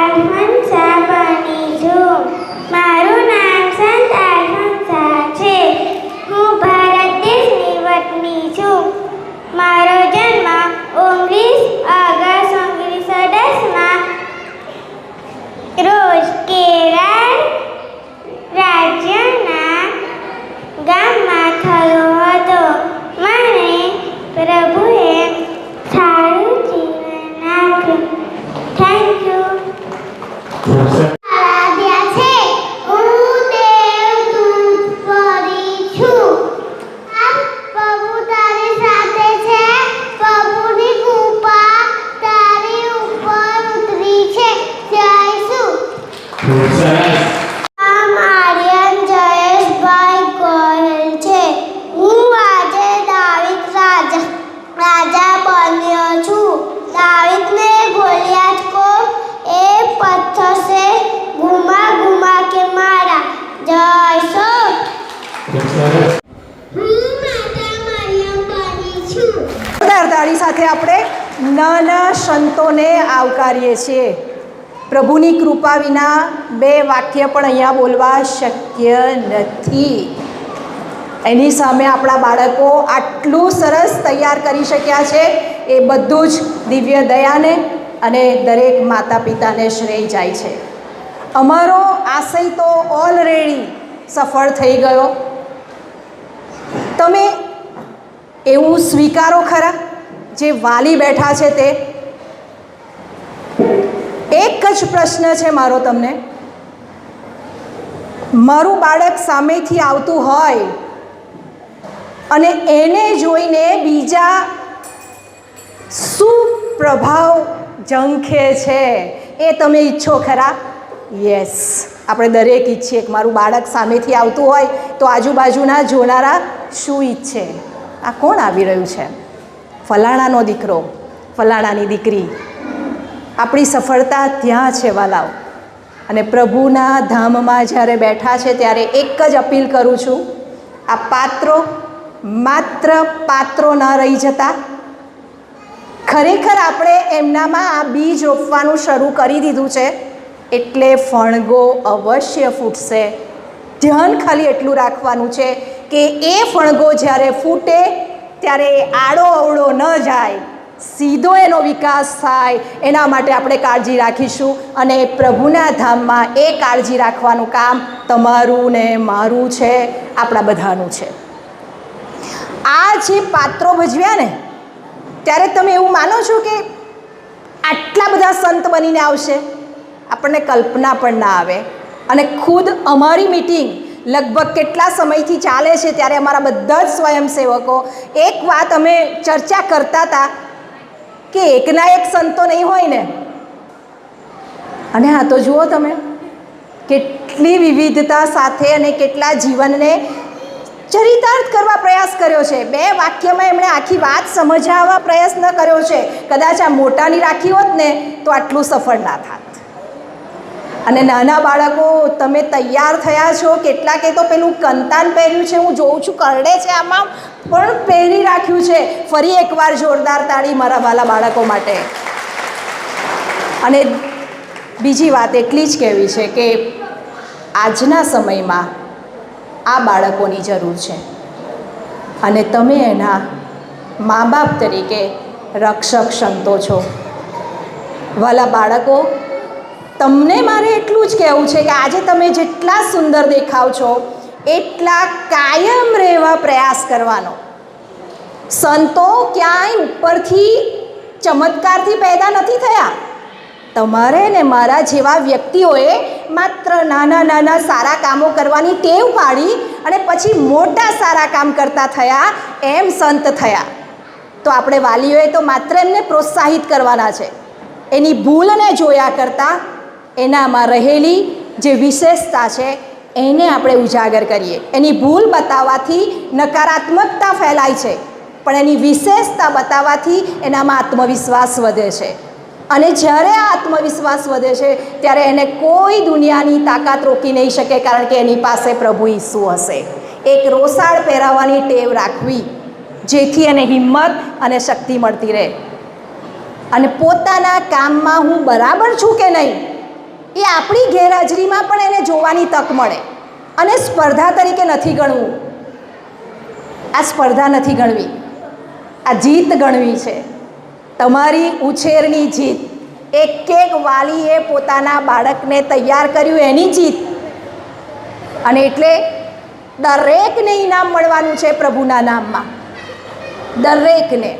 Speaker 12: અલ્ફોન્સા બની છું. મારું નામ સંત અલ્ફોન્સા છે. હું ભારત દેશની વતની છું. મારો જન્મ 19 ઓગસ્ટ 1910માં રોજ કેરળ રાજ્યના ગામમાં થયો હતો. મને પ્રભુએ સારું જીવન આપ્યું. Thank you. આરાધ્યા છે. હું દેવદૂત પરી છું. પ્રભુ તારી સાથે છે. પ્રભુની કૃપા તારી ઉપર ઉતરી છે. જય શું. નામ આર્યન જયેશભાઈ ગોહિલ છે. હું આજે દાવીદ રાજા બન્યો છું. दावीद ने गोलियत को एक पत्थर से घुमा घुमा के मारा. जय सो.
Speaker 14: તાળી સાથે આપણે નાના સંતોને આવકારીએ છીએ. પ્રભુની કૃપા વિના 2 વાક્ય પણ અહીંયા બોલવા શક્ય નથી. એની સામે આપણા બાળકો આટલું સરસ તૈયાર કરી શક્યા છે. એ બધું જ દિવ્ય દયાને અને દરેક માતા પિતાને શ્રેય જાય છે. અમારો આશય તો ઓલરેડી સફળ થઈ ગયો. તમે એવું સ્વીકારો ખરા જે વાલી બેઠા છે તે. એક જ પ્રશ્ન છે મારો તમને. મારું બાળક સામેથી આવતું હોય અને એને જોઈને બીજા શું પ્રભાવ ઝંખે છે એ તમે ઈચ્છો ખરા? યસ, આપણે દરેક ઈચ્છીએ કે મારું બાળક સામેથી આવતું હોય તો આજુબાજુના જોનારા શું ઈચ્છે? આ કોણ આવી રહ્યું છે? ફલાણાનો દીકરો, ફલાણાની દીકરી. આપણી સફળતા ત્યાં છે વાલાઓ. અને પ્રભુના ધામમાં જ્યારે બેઠા છે ત્યારે એક જ અપીલ કરું છું, આ પાત્રો માત્ર પાત્રો ન રહી જતા. ખરેખર આપણે એમનામાં આ બીજ રોપવાનું શરૂ કરી દીધું છે એટલે ફણગો અવશ્ય ફૂટશે. ધ્યાન ખાલી એટલું રાખવાનું છે કે એ ફણગો જ્યારે ફૂટે ત્યારે આડો અવળો ન જાય, સીધો એનો વિકાસ થાય. એના માટે આપણે કાળજી રાખીશું અને પ્રભુના ધામમાં એ કાળજી રાખવાનું કામ તમારું ને મારું છે, આપણા બધાનું છે. આ જે પાત્રો ભજવ્યા ને ત્યારે તમે એવું માનો છો કે આટલા બધા સંત બનીને આવશે? આપણને કલ્પના પણ ના આવે. અને ખુદ અમારી મિટિંગ લગભગ કેટલા સમયથી ચાલે છે ત્યારે અમારા બધા જ સ્વયંસેવકો એક વાત અમે ચર્ચા કરતા હતા કે એકના એક સંતો નહીં હોય ને. અને હા તો જુઓ તમે કેટલી વિવિધતા સાથે અને કેટલા જીવનને ચરિતાર્થ કરવા પ્રયાસ કર્યો છે. 2 વાક્યમાં એમણે આખી વાત સમજાવવા પ્રયત્ન કર્યો છે. કદાચ આ મોટાની રાખી હોત ને તો આટલું સફળ ના થાત. અને નાના બાળકો તમે તૈયાર થયા છો. કેટલાકે તો પેલું કંતાન પહેર્યું છે, હું જોઉં છું કરડે છે, આમાં પણ પહેરી રાખ્યું છે. ફરી એકવાર જોરદાર તાળી મારા વાલા બાળકો માટે. અને બીજી વાત એટલી જ કહેવી છે કે આજના સમયમાં આ બાળકોની જરૂર છે અને તમે એના મા બાપ તરીકે રક્ષક સંતો છો. વાલા બાળકો, તમને મારે એટલું જ કહેવું છે કે આજે તમે જેટલા સુંદર દેખાવ છો એટલા કાયમ રહેવા પ્રયાસ કરવાનો. સંતો ક્યાંય ઉપરથી ચમત્કારથી પેદા નથી થયા. તમારે ને મારા જેવા વ્યક્તિઓએ માત્ર નાના નાના સારા કામો કરવાની ટેવ પાડી અને પછી મોટા સારા કામ કરતા થયા, એમ સંત થયા. તો આપણે વાલીઓએ તો માત્ર એમને પ્રોત્સાહિત કરવાના છે. એની ભૂલને જોયા કરતાં એનામાં રહેલી જે વિશેષતા છે એને આપણે ઉજાગર કરીએ. એની ભૂલ બતાવવાથી નકારાત્મકતા ફેલાય છે, પણ એની વિશેષતા બતાવવાથી એનામાં આત્મવિશ્વાસ વધે છે. અને જ્યારે આ આત્મવિશ્વાસ વધે છે ત્યારે એને કોઈ દુનિયાની તાકાત રોકી નહીં શકે, કારણ કે એની પાસે પ્રભુ ઈસુ હશે. એક રોસાળ પહેરાવવાની ટેવ રાખવી જેથી એને હિંમત અને શક્તિ મળતી રહે. અને પોતાના કામમાં હું બરાબર છું કે નહીં એ આપણી ગેરહાજરીમાં પણ એને જોવાની તક મળે. અને સ્પર્ધા તરીકે નથી ગણવું. આ સ્પર્ધા નથી ગણવી, આ જીત ગણવી છે. તમારી ઉછેરની જીત. એક એક વાલીએ પોતાના બાળકને તૈયાર કર્યું એની જીત. અને એટલે દરેકને ઇનામ મળવાનું છે પ્રભુના નામમાં, દરેકને.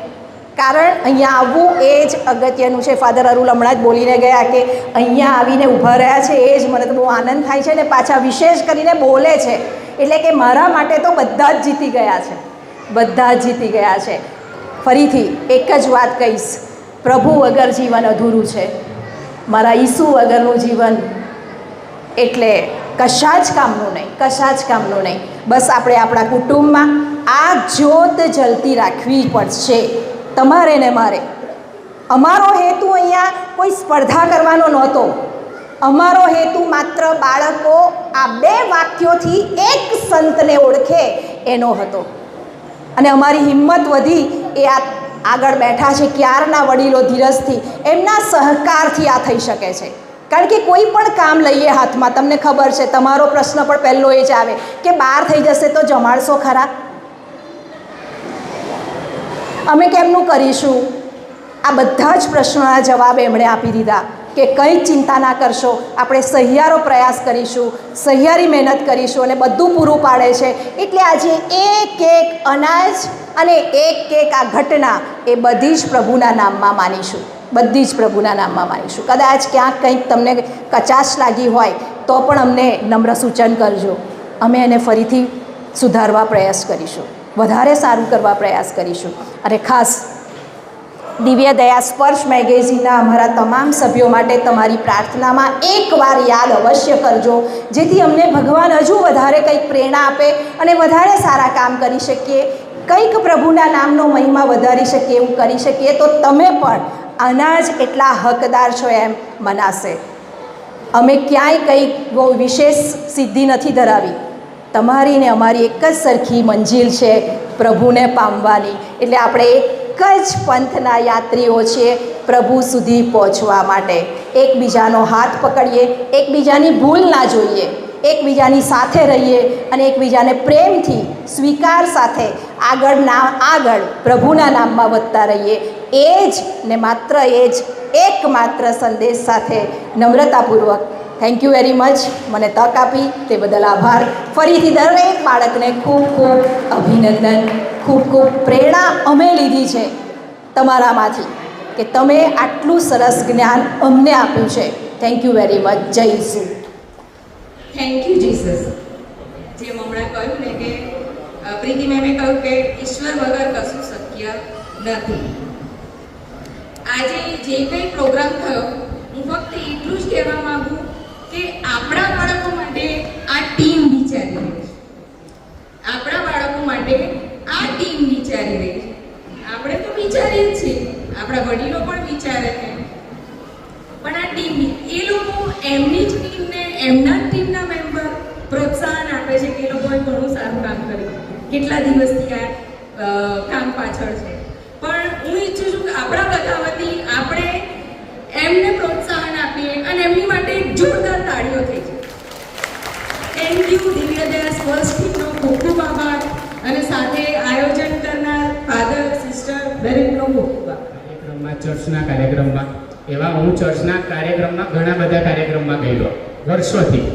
Speaker 14: કારણ અહીંયા આવવું એ જ અગત્યનું છે. ફાધર અરુલ હમણાં જ બોલીને ગયા કે અહીંયા આવીને ઊભા રહ્યા છે એ જ મને તો બહુ આનંદ થાય છે. ને પાછા વિશેષ કરીને બોલે છે એટલે કે મારા માટે તો બધા જ જીતી ગયા છે, બધા જ જીતી ગયા છે. ફરીથી એક જ વાત કહીશ, પ્રભુ વગર જીવન અધૂરું છે. મારા ઈસુ વગરનું જીવન એટલે કશા જ કામનું નહીં, કશા જ કામનું નહીં. બસ આપણે આપણા કુટુંબમાં આ જ્યોત જલતી રાખવી પડશે, તમારે ને મારે. અમારો હેતુ અહીંયા કોઈ સ્પર્ધા કરવાનો નહોતો. અમારો હેતુ માત્ર બાળકો આ 2 વાક્યોથી એક સંતને ઓળખે એનો હતો. અને અમારી હિંમત વધી એ આ આગળ બેઠા છે ક્યારના વડીલો ધીરજથી, એમના સહકારથી આ થઈ શકે છે. કારણ કે કોઈ પણ કામ લઈએ હાથમાં, તમને ખબર છે તમારો પ્રશ્ન પણ પહેલો એ જ આવે કે બહાર થઈ જશે તો જમાડશો ખરા? અમે કેમનું કરીશું? આ બધા જ પ્રશ્નોના જવાબ એમણે આપી દીધા કે કંઈ ચિંતા ના કરશો, આપણે સહિયારો પ્રયાસ કરીશું, સહિયારી મહેનત કરીશું અને બધું પૂરું પાડે છે. એટલે આજે એક એક અનાજ અને એક એક આ ઘટના એ બધી જ પ્રભુના નામમાં માનીશું, બધી જ પ્રભુના નામમાં માનીશું. કદાચ ક્યાંક કંઈક તમને કચાશ લાગી હોય તો પણ અમને નમ્ર સૂચન કરજો, અમે એને ફરીથી સુધારવા પ્રયાસ કરીશું, વધારે સારું કરવા પ્રયાસ કરીશું. અને ખાસ દિવ્ય દયા સ્પર્શ મેગેઝિનના અમારા તમામ સભ્યો માટે તમારી પ્રાર્થનામાં એકવાર યાદ અવશ્ય કરજો, જેથી અમને ભગવાન હજુ વધારે કંઈક પ્રેરણા આપે અને વધારે સારા કામ કરી શકીએ, કંઈક પ્રભુના નામનો મહિમા વધારી શકીએ, એવું કરી શકીએ. તો તમે પણ આના જ એટલા હકદાર છો એમ મનાશે. અમે ક્યાંય કંઈક બહુ વિશેષ સિદ્ધિ નથી ધરાવી. તમારી ને અમારી એક જ સરખી મંજિલ છે, પ્રભુને પામવાની. એટલે આપણે એક જ પંથના યાત્રીઓ છીએ પ્રભુ સુધી પહોંચવા માટે. એકબીજાનો હાથ પકડીએ, એકબીજાની ભૂલ ના જોઈએ, એકબીજાની સાથે રહીએ અને એકબીજાને પ્રેમથી સ્વીકાર સાથે આગળ પ્રભુના નામમાં વધતા રહીએ. એ જ ને માત્ર એ જ એકમાત્ર સંદેશ સાથે નમ્રતાપૂર્વક થેન્ક યુ વેરી મચ. મને તક આપી તે બદલ આભાર. ફરીથી દરેક બાળકને ખૂબ ખૂબ અભિનંદન. ખૂબ ખૂબ પ્રેરણા અમે લીધી છે તમારામાંથી કે તમે આટલું સરસ જ્ઞાન અમને આપ્યું છે. Thank you very much. જય ઈસુ.
Speaker 15: Thank you Jesus. જેમ હમણાં કહ્યું ને કે પ્રીતિ મેમે કહ્યું કે ઈશ્વર વગર કશું શક્ય નથી. આજે જે કંઈ પ્રોગ્રામ થયો હું ફક્ત એટલું જ કહેવા માંગુ કે આપણા બાળકો માટે આ ટીમ વિચારી રહી છે. આપણા બાળકો માટે આ ટીમ વિચારી રહી છે. આપણે તો વિચારીએ જ છીએ, આપણા વડીલો પણ વિચારે છે, પણ આ ટીમ એ લોકો એમની જ ટીમને એમના જ ટીમના મેમ્બર પ્રોત્સાહન આપે છે કે એ લોકોએ ઘણું સારું કામ કર્યું, કેટલા દિવસથી આ કામ પાછળ છે. પણ હું ઈચ્છું છું કે આપણા બધા વતી આપણે એમને પ્રોત્સાહન આપીએ અને એમની માટે એક જોરદાર તાળીઓ થઈ છે. થેન્ક યુ દિવ્યદયા સ્પર્શ ટીમનો ખૂબ ખૂબ આભાર અને સાથે આયોજન કરનાર ફાધર સિસ્ટર દરેકનો ખૂબ ખૂબ આભાર.
Speaker 6: કાર્યક્રમમાં ચર્ચના કાર્યક્રમમાં એવા હું ચર્ચના કાર્યક્રમમાં ઘણા બધા કાર્યક્રમમાં ગયેલો વર્ષોથી,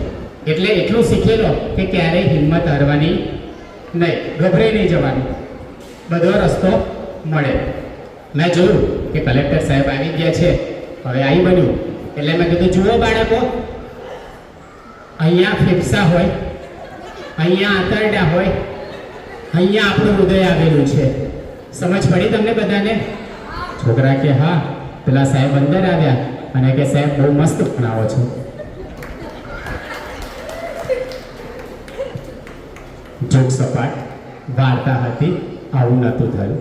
Speaker 6: એટલે એટલું શીખેલો કે ક્યારેય હિંમત હારવાની નહીં, ગભરાઈ નહીં જવાનું, બધો રસ્તો મળે. મેં જોયું કે કલેક્ટર સાહેબ આવી ગયા છે, હવે આવી બન્યું એટલે મેં કીધું જુઓ બાળકો, અહીંયા ફેફસા હોય, અહીંયા આંતરડા હોય, અહીંયા આપણું હૃદય આવેલું છે. સમજ પડી તમને બધાને? છોકરા કે હા. પેલા સાહેબ અંદર આવ્યા અને કે સાહેબ બહુ મસ્ત ભણાવો છો. જોક સપાટ વાર્તા હતી, આવું નહોતું થયું.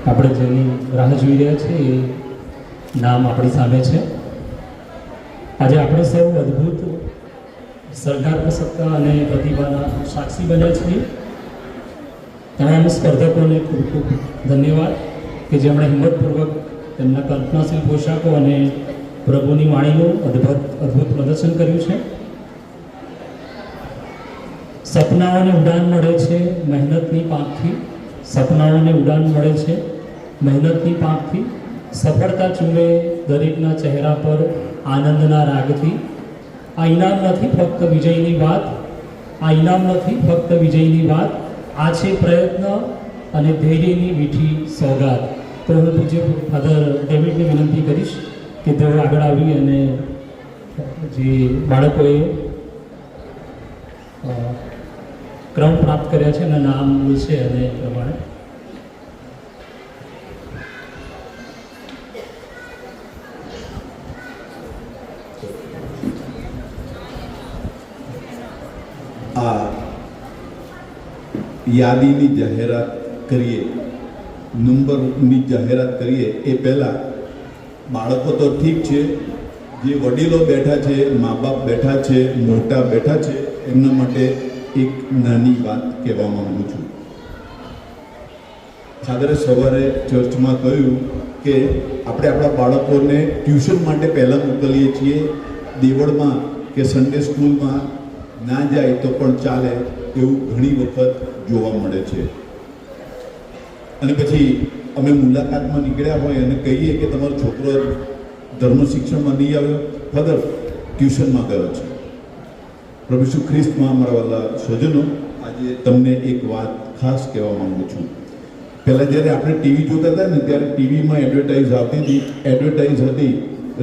Speaker 5: આપણે જેની રાહ જોઈ રહ્યા છીએ એ નામ આપણી સામે છે. આજે આપણે સૌ અદ્ભુત સર્જનાત્મકતા અને પ્રતિભાના સાક્ષી બન્યા છીએ. તમામ સ્પર્ધકોને ખૂબ ખૂબ ધન્યવાદ કે જેમણે હિંમતપૂર્વક તેમના કલ્પનાશીલ પોશાકો અને પ્રભુની વાણીનું અદ્ભુત પ્રદર્શન કર્યું છે. સપનાઓને ઉડાન મળે છે મહેનતની પાંખથી, સપનાઓને ઉડાન મળે છે મહેનતની પાંખથી, સફળતા ચૂમે દરેકના ચહેરા પર આનંદના રાગથી. આ ઇનામ નથી ફક્ત વિજયની વાત, આ ઇનામ નથી ફક્ત વિજયની વાત, આ છે પ્રયત્ન અને ધૈર્યની મીઠી સોગાદ. તો હું પૂજ્ય ફાધર ડેવિડને વિનંતી કરીશ કે તેઓ આગળ આવી અને જે બાળકોએ ક્રમ પ્રાપ્ત કર્યા છે એના નામ છે અને એ પ્રમાણે
Speaker 16: આ યાદીની જાહેરાત કરીએ, નંબરની જાહેરાત કરીએ એ પહેલાં બાળકો તો ઠીક છે, જે વડીલો બેઠા છે, મા બાપ બેઠા છે, મોટા બેઠા છે, એમના માટે એક નાની વાત કહેવા માગું છું. ફાધરે સવારે ચર્ચમાં કહ્યું કે આપણે આપણા બાળકોને ટ્યુશન માટે પહેલાં મોકલીએ છીએ, દેવળમાં કે સન્ડે સ્કૂલમાં ના જાય તો પણ ચાલે એવું ઘણી વખત જોવા મળે છે. અને પછી અમે મુલાકાતમાં નીકળ્યા હોય અને કહીએ કે તમારો છોકરો ધર્મ શિક્ષણમાં નહીં આવ્યો, ફાધર ટ્યુશનમાં ગયો છે. પ્રભુ ઈસુ ખ્રિસ્તમાં અમારા વાલા સ્વજનો, આજે તમને એક વાત ખાસ કહેવા માંગુ છું. પહેલાં જ્યારે આપણે ટીવી જોતા હતા ને ત્યારે ટીવીમાં એડવર્ટાઇઝ આવતી હતી, એડવર્ટાઇઝ હતી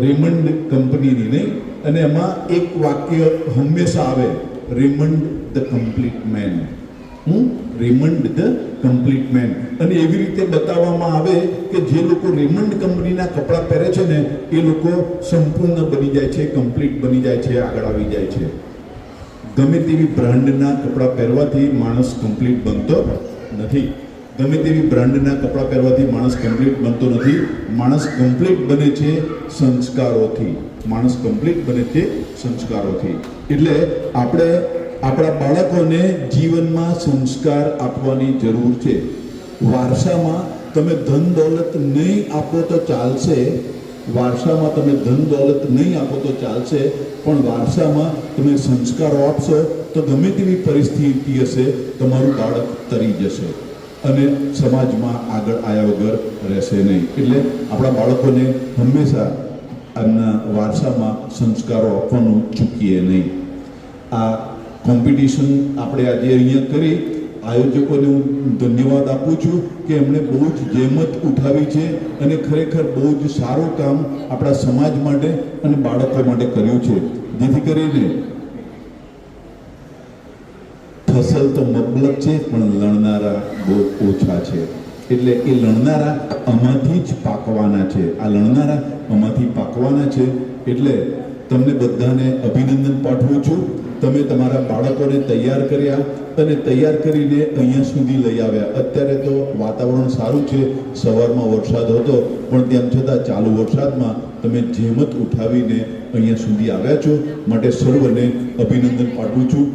Speaker 16: રેમંડ કંપનીની, નહીં? અને એમાં એક વાક્ય હંમેશા આવે, Raymond the complete man. Raymond the complete man. અને એવી રીતે બતાવવામાં આવે કે જે લોકો રેમંડ કંપનીના કપડાં પહેરે છે ને એ લોકો સંપૂર્ણ બની જાય છે, કમ્પ્લીટ બની જાય છે, આગળ આવી જાય છે. ગમે તેવી બ્રાન્ડના કપડાં પહેરવાથી માણસ કમ્પ્લીટ બનતો નથી. ગમે તેવી બ્રાન્ડના કપડાં પહેરવાથી માણસ કમ્પ્લીટ બનતો નથી. માણસ કમ્પ્લીટ બને છે સંસ્કારોથી. માણસ કમ્પ્લીટ બને છે સંસ્કારોથી. એટલે આપણે આપણા બાળકોને જીવનમાં સંસ્કાર આપવાની જરૂર છે. વારસામાં તમે ધન દોલત નહીં આપો તો ચાલશે, વારસામાં તમે ધન દોલત નહીં આપો તો ચાલશે, પણ વારસામાં તમે સંસ્કારો આપશો તો ગમે તેવી પરિસ્થિતિ હશે તમારું બાળક તરી જશે અને સમાજમાં આગળ આવ્યા વગર રહેશે નહીં. એટલે આપણા બાળકોને હંમેશા એમના વારસામાં સંસ્કારો આપવાનું ચૂકીએ નહીં. આ કોમ્પિટિશન આપણે આજે અહીંયા કરી, આયોજકોને હું ધન્યવાદ આપું છું કે એમણે બહુ જ જહેમત ઉઠાવી છે અને ખરેખર બહુ જ સારું કામ આપણા સમાજ માટે અને બાળકો માટે કર્યું છે. જેથી કરીને ફસલ તો મબલક છે પણ લણનારા બહુ ઓછા છે. એટલે એ લણનારા આમાંથી જ પાકવાના છે. આ લણનારા આમાંથી પાકવાના છે. એટલે તમને બધાને અભિનંદન પાઠવું છું. તમે તમારા બાળકોને તૈયાર કર્યા અને તૈયાર કરીને અહીંયા સુધી લઈ આવ્યા. અત્યારે તો વાતાવરણ સારું છે, સવારમાં વરસાદ હતો પણ તેમ છતાં ચાલુ વરસાદમાં તમે જહેમત ઉઠાવીને અહીંયા સુધી આવ્યા છો. માટે સર્વને અભિનંદન પાઠવું છું.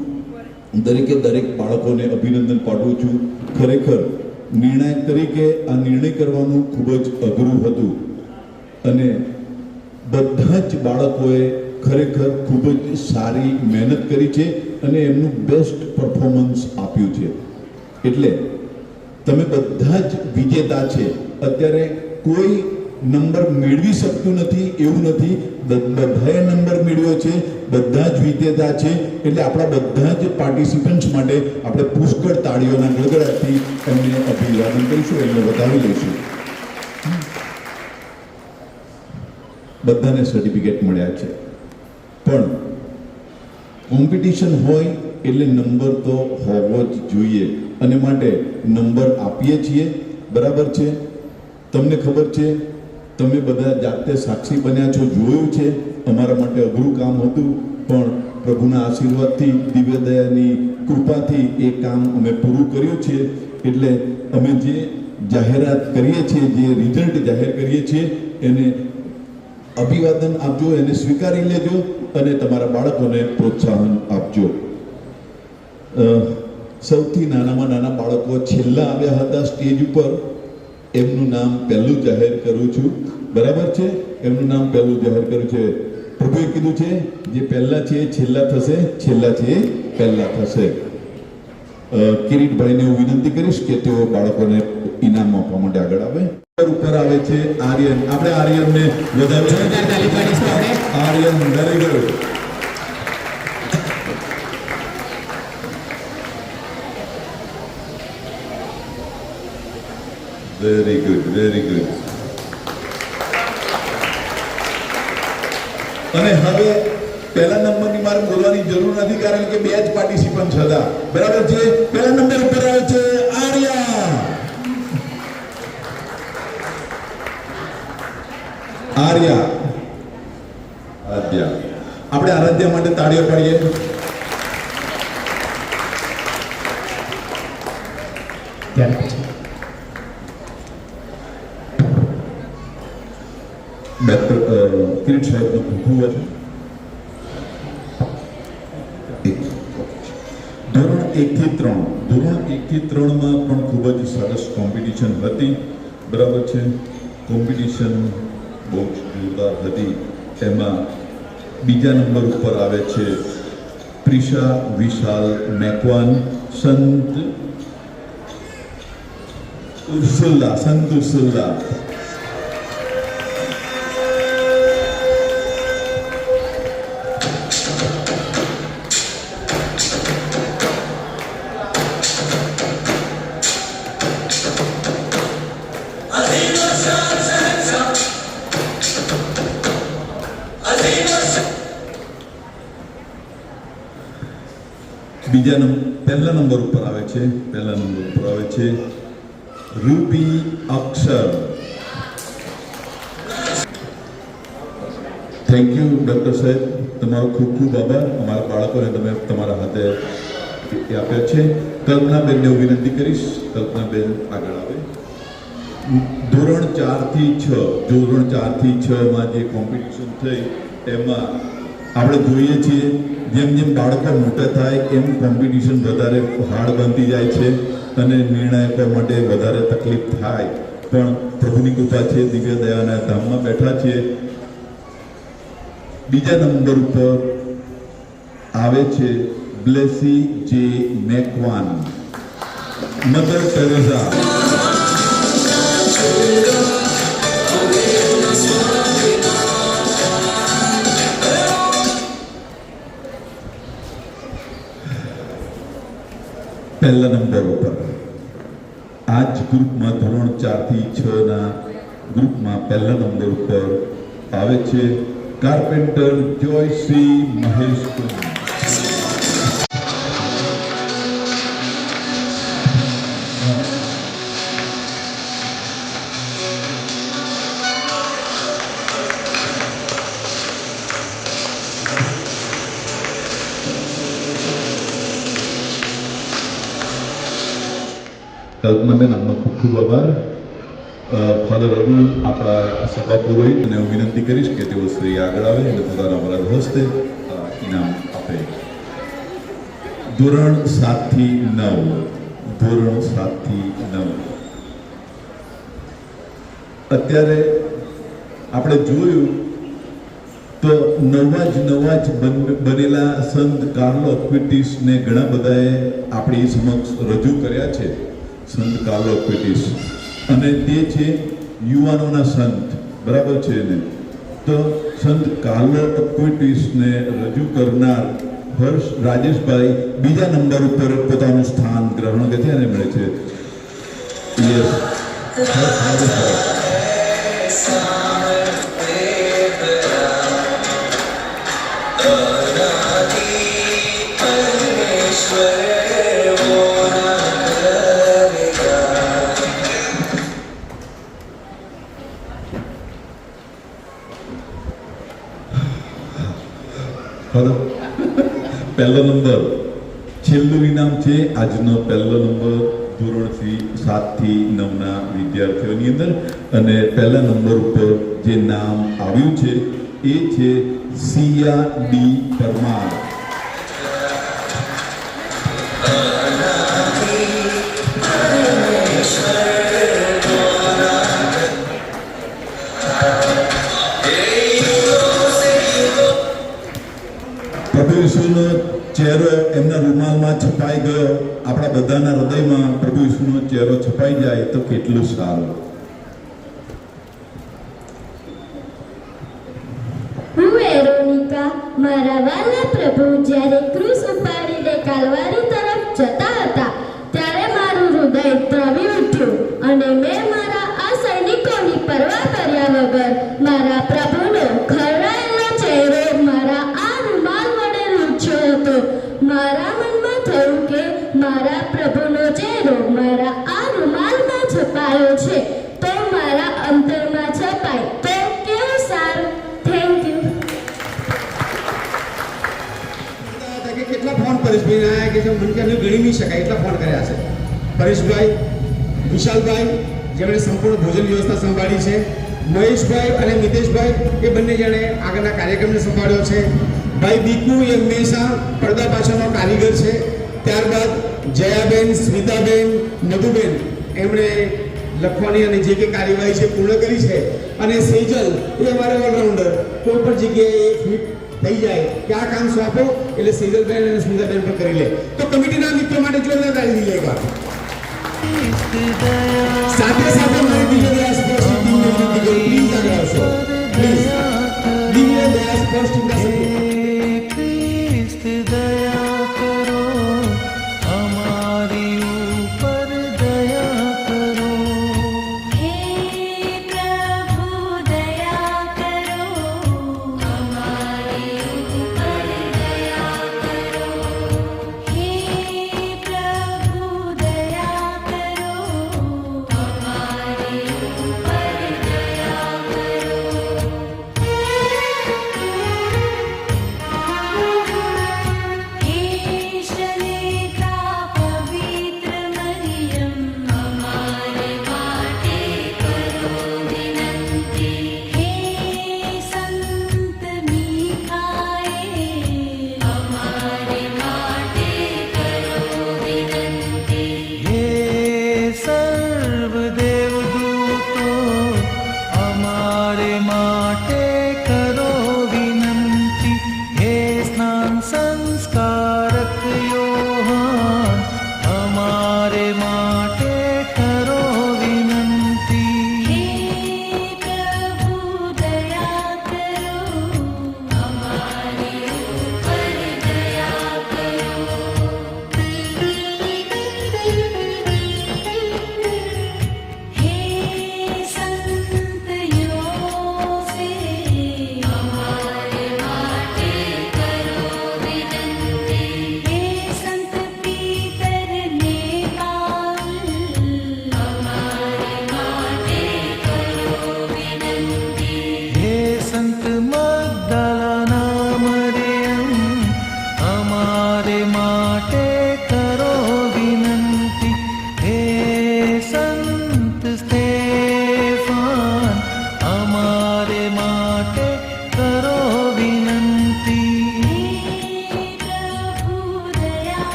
Speaker 16: દરેકે દરેક બાળકોને અભિનંદન પાઠવું છું. ખરેખર નિર્ણાયક તરીકે આ નિર્ણય કરવાનું ખૂબ જ અઘરું હતું અને બધા જ બાળકોએ ખરેખર ખૂબ જ સારી મહેનત કરી છે અને એમનું બેસ્ટ પરફોર્મન્સ આપ્યું છે. એટલે તમે બધા જ વિજેતા છે. અત્યારે કોઈ નંબર મેળવી શકતું નથી એવું નથી, બધાએ નંબર મેળવ્યો છે, બધા જ વિજેતા છે. એટલે આપણા બધા જ પાર્ટિસિપન્ટ્સ માટે આપણે પુષ્કળ તાળીઓના ગડગડાટથી એમને અભિવાદન કરીશું, એમને વધાવી લઈશું. બધાને સર્ટિફિકેટ મળ્યા છે પણ કોમ્પિટિશન હોય એટલે નંબર તો હોવો જ જોઈએ અને માટે નંબર આપીએ છીએ. બરાબર છે? તમને ખબર છે, તમે બધા જાતે સાક્ષી બન્યા છો, જોયું છે. અમારા માટે અઘરું કામ હતું પણ પ્રભુના આશીર્વાદથી, દિવ્ય દયાની કૃપાથી એ કામ અમે પૂરું કર્યું છે. એટલે અમે જાહેરાત કરીએ છીએ, જે રિઝલ્ટ જાહેર કરીએ છીએ એને અભિવાદન આપજો, એને સ્વીકારી લેજો અને તમારા બાળકોને પ્રોત્સાહન આપજો. સૌથી નાનામાં નાના બાળકો છેલ્લા આવ્યા હતા સ્ટેજ ઉપર, એમનું નામ પહેલું જાહેર કરું છું. બરાબર છે? એમનું નામ પહેલું જાહેર કર્યું છે. પ્રભુએ કીધું છે જે પહેલા છે એ છેલ્લા થશે, છેલ્લા છે એ પહેલા થશે. કિરીટભાઈને હું વિનંતી કરીશ કે તેઓ બાળકોને ઇનામ આપવા માટે આગળ આવે. ઉપર આવે છે આર્યન. આપણે આર્યનને વધાવીએ. Aryan very good. Very good, very good. અને હવે પહેલા નંબરની મારે બોલવાની જરૂર નથી, કારણ કે 2 જ પાર્ટિસિપન્ટ હતા. બરાબર છે? પહેલા નંબર ઉપર આવે છે આર્યા. આર્યા, આદ્યા. આપણે આરાધ્યા માટે તાળીઓ પાડીએ.
Speaker 6: ત્યાર પછી
Speaker 16: ડૉક્ટર કિરીટ સાહેબનો ખૂબ ખૂબ ધોરણ 1 થી 3, ધોરણ 1 થી 3માં પણ ખૂબ જ સરસ કોમ્પિટિશન હતી. બરાબર છે? કોમ્પિટિશન બહુ જ જોરદાર હતી. એમાં બીજા નંબર ઉપર આવે છે પ્રિશા વિશાલ મેકવાન, સંત ઉર્સુલા. પહેલા નંબર ઉપર આવે છે, પહેલા નંબર ઉપર આવે છે રૂપી અક્ષર. થેન્ક યુ ડૉક્ટર સાહેબ, તમારો ખૂબ ખૂબ આભાર. અમારા બાળકોને તમે તમારા હાથે આપ્યા છે. કલ્પનાબેનને હું વિનંતી કરીશ, કલ્પનાબેન આગળ આવે. ધોરણ 4 થી 6, ધોરણ 4 થી 6માં જે કોમ્પિટિશન થઈ એમાં આપણે જોઈએ છીએ જેમ જેમ બાળકો મોટા થાય એમ કોમ્પિટિશન વધારે હાર્ડ બનતી જાય છે અને નિર્ણાયકો માટે વધારે તકલીફ થાય. પણ પ્રભુની કૃપા છે, દિવ્ય દયાના ધામમાં બેઠા છીએ. બીજા નંબર ઉપર આવે છે બ્લેસી જે મેકવાન, મધર ટેરેસા. પહેલા નંબર ઉપર આ જ ગ્રુપમાં ધોરણ 4 થી 6ના ગ્રુપમાં પહેલા નંબર ઉપર આવે છે કાર્પેન્ટર જોયશ્રી મહેશ કુમાર. કલ્પનાબેન, આપનો ખૂબ ખૂબ આભાર. ફાધર અરુણ આપણા સભા પુરોહિતને હું વિનંતી કરીશ કે તેઓ શ્રી આગળ આવે અને પોતાના વરદ હસ્તે ઇનામ આપે. ધોરણ 7 થી 9, ધોરણ 7 થી 9. અત્યારે આપણે જોયું તો નવા જ બનેલા સંત કાર્લો અક્વિટીસને ઘણા બધાએ આપણી સમક્ષ રજૂ કર્યા છે. સંત કાર્લો અક્વિટીસ, અને તે છે યુવાનોના સંત. બરાબર છે ને? તો સંત કાર્લો અક્વિટીસને રજૂ કરનાર હર્ષ રાજેશભાઈ બીજા નંબર ઉપર પોતાનું સ્થાન ગ્રહણ કર્યા મળે છે. યસ, હર્ષ રાજેશભાઈ. પહેલો નંબર, છેલ્લું ઇનામ છે આજનો પહેલો નંબર ધોરણ 7થી 9ના વિદ્યાર્થીઓની અંદર. અને પહેલા નંબર ઉપર જે નામ આવ્યું છે એ છે સિયા ડી પરમાર. પ્રભુ ઈસુનો ચહેરો એમના રૂમાલમાં છપાઈ ગયો. આપણા બધાના હૃદયમાં પ્રભુ ઈસુનો ચહેરો છપાઈ જાય તો કેટલું સારું.
Speaker 17: હું વેરોનિકા. મારા વાલા પ્રભુ જ્યારે ક્રૂસ ઉપાડીને કાલવારી તરફ જતા હતા ત્યારે મારું હૃદય દ્રવી ઉઠ્યું અને મેં મારા આ સૈનિકોની પરવા કર્યા વગર મારા પ્રભુનો ખરાયેલો ચહેરો મારા આ રૂમાલ વડે લૂછ્યો હતો. મારા મનમાં થયું કે મારા પ્રભુનો ચહેરો મારા આ રૂમાલમાં છપાયો છે તો મારા અંતરમાં છપાય તો કેવું સારું. Thank you.
Speaker 1: કેટલા ફોન પરેશભાઈને આવ્યા કે મને કે ગણી નહીં શકાય એટલા ફોન કર્યા છે. પરેશભાઈ, વિશાલભાઈ જેમણે સંપૂર્ણ ભોજન વ્યવસ્થા સંભાળી છે, મહેશભાઈ અને મિતેશભાઈ એ બંને જણે આગળના કાર્યક્રમને સંભાળ્યો છે. ભાઈ બીકુ એ હંમેશા પડદા પાછળનો કારીગર છે. ત્યારબાદ જયાબેન, સ્મિતાબેન, મધુબેન એમણે લખવાની અને જે કે કાર્યવાહી છે પૂર્ણ કરી છે. અને સેજલ એ અમારે ઓલરાઉન્ડર, કોઈ પણ જગ્યાએ ફિટ થઈ જાય કે આ કામ સોંપો એટલે સેજલબેન અને સ્મિતાબેન પણ કરી લે. તો કમિટીના મિત્રો માટે જોરદાર તાળી દઈએ એકવાર. સાથે સાથે મારી દિવ્ય દયા સ્પોર્ટ્સ ટીમની વિનંતી કરું, પ્લીઝ આગળ આવશો. પ્લીઝ દિવ્ય દયા સ્પોર્ટ્સ ટીમના સભ્યો.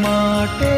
Speaker 18: માટે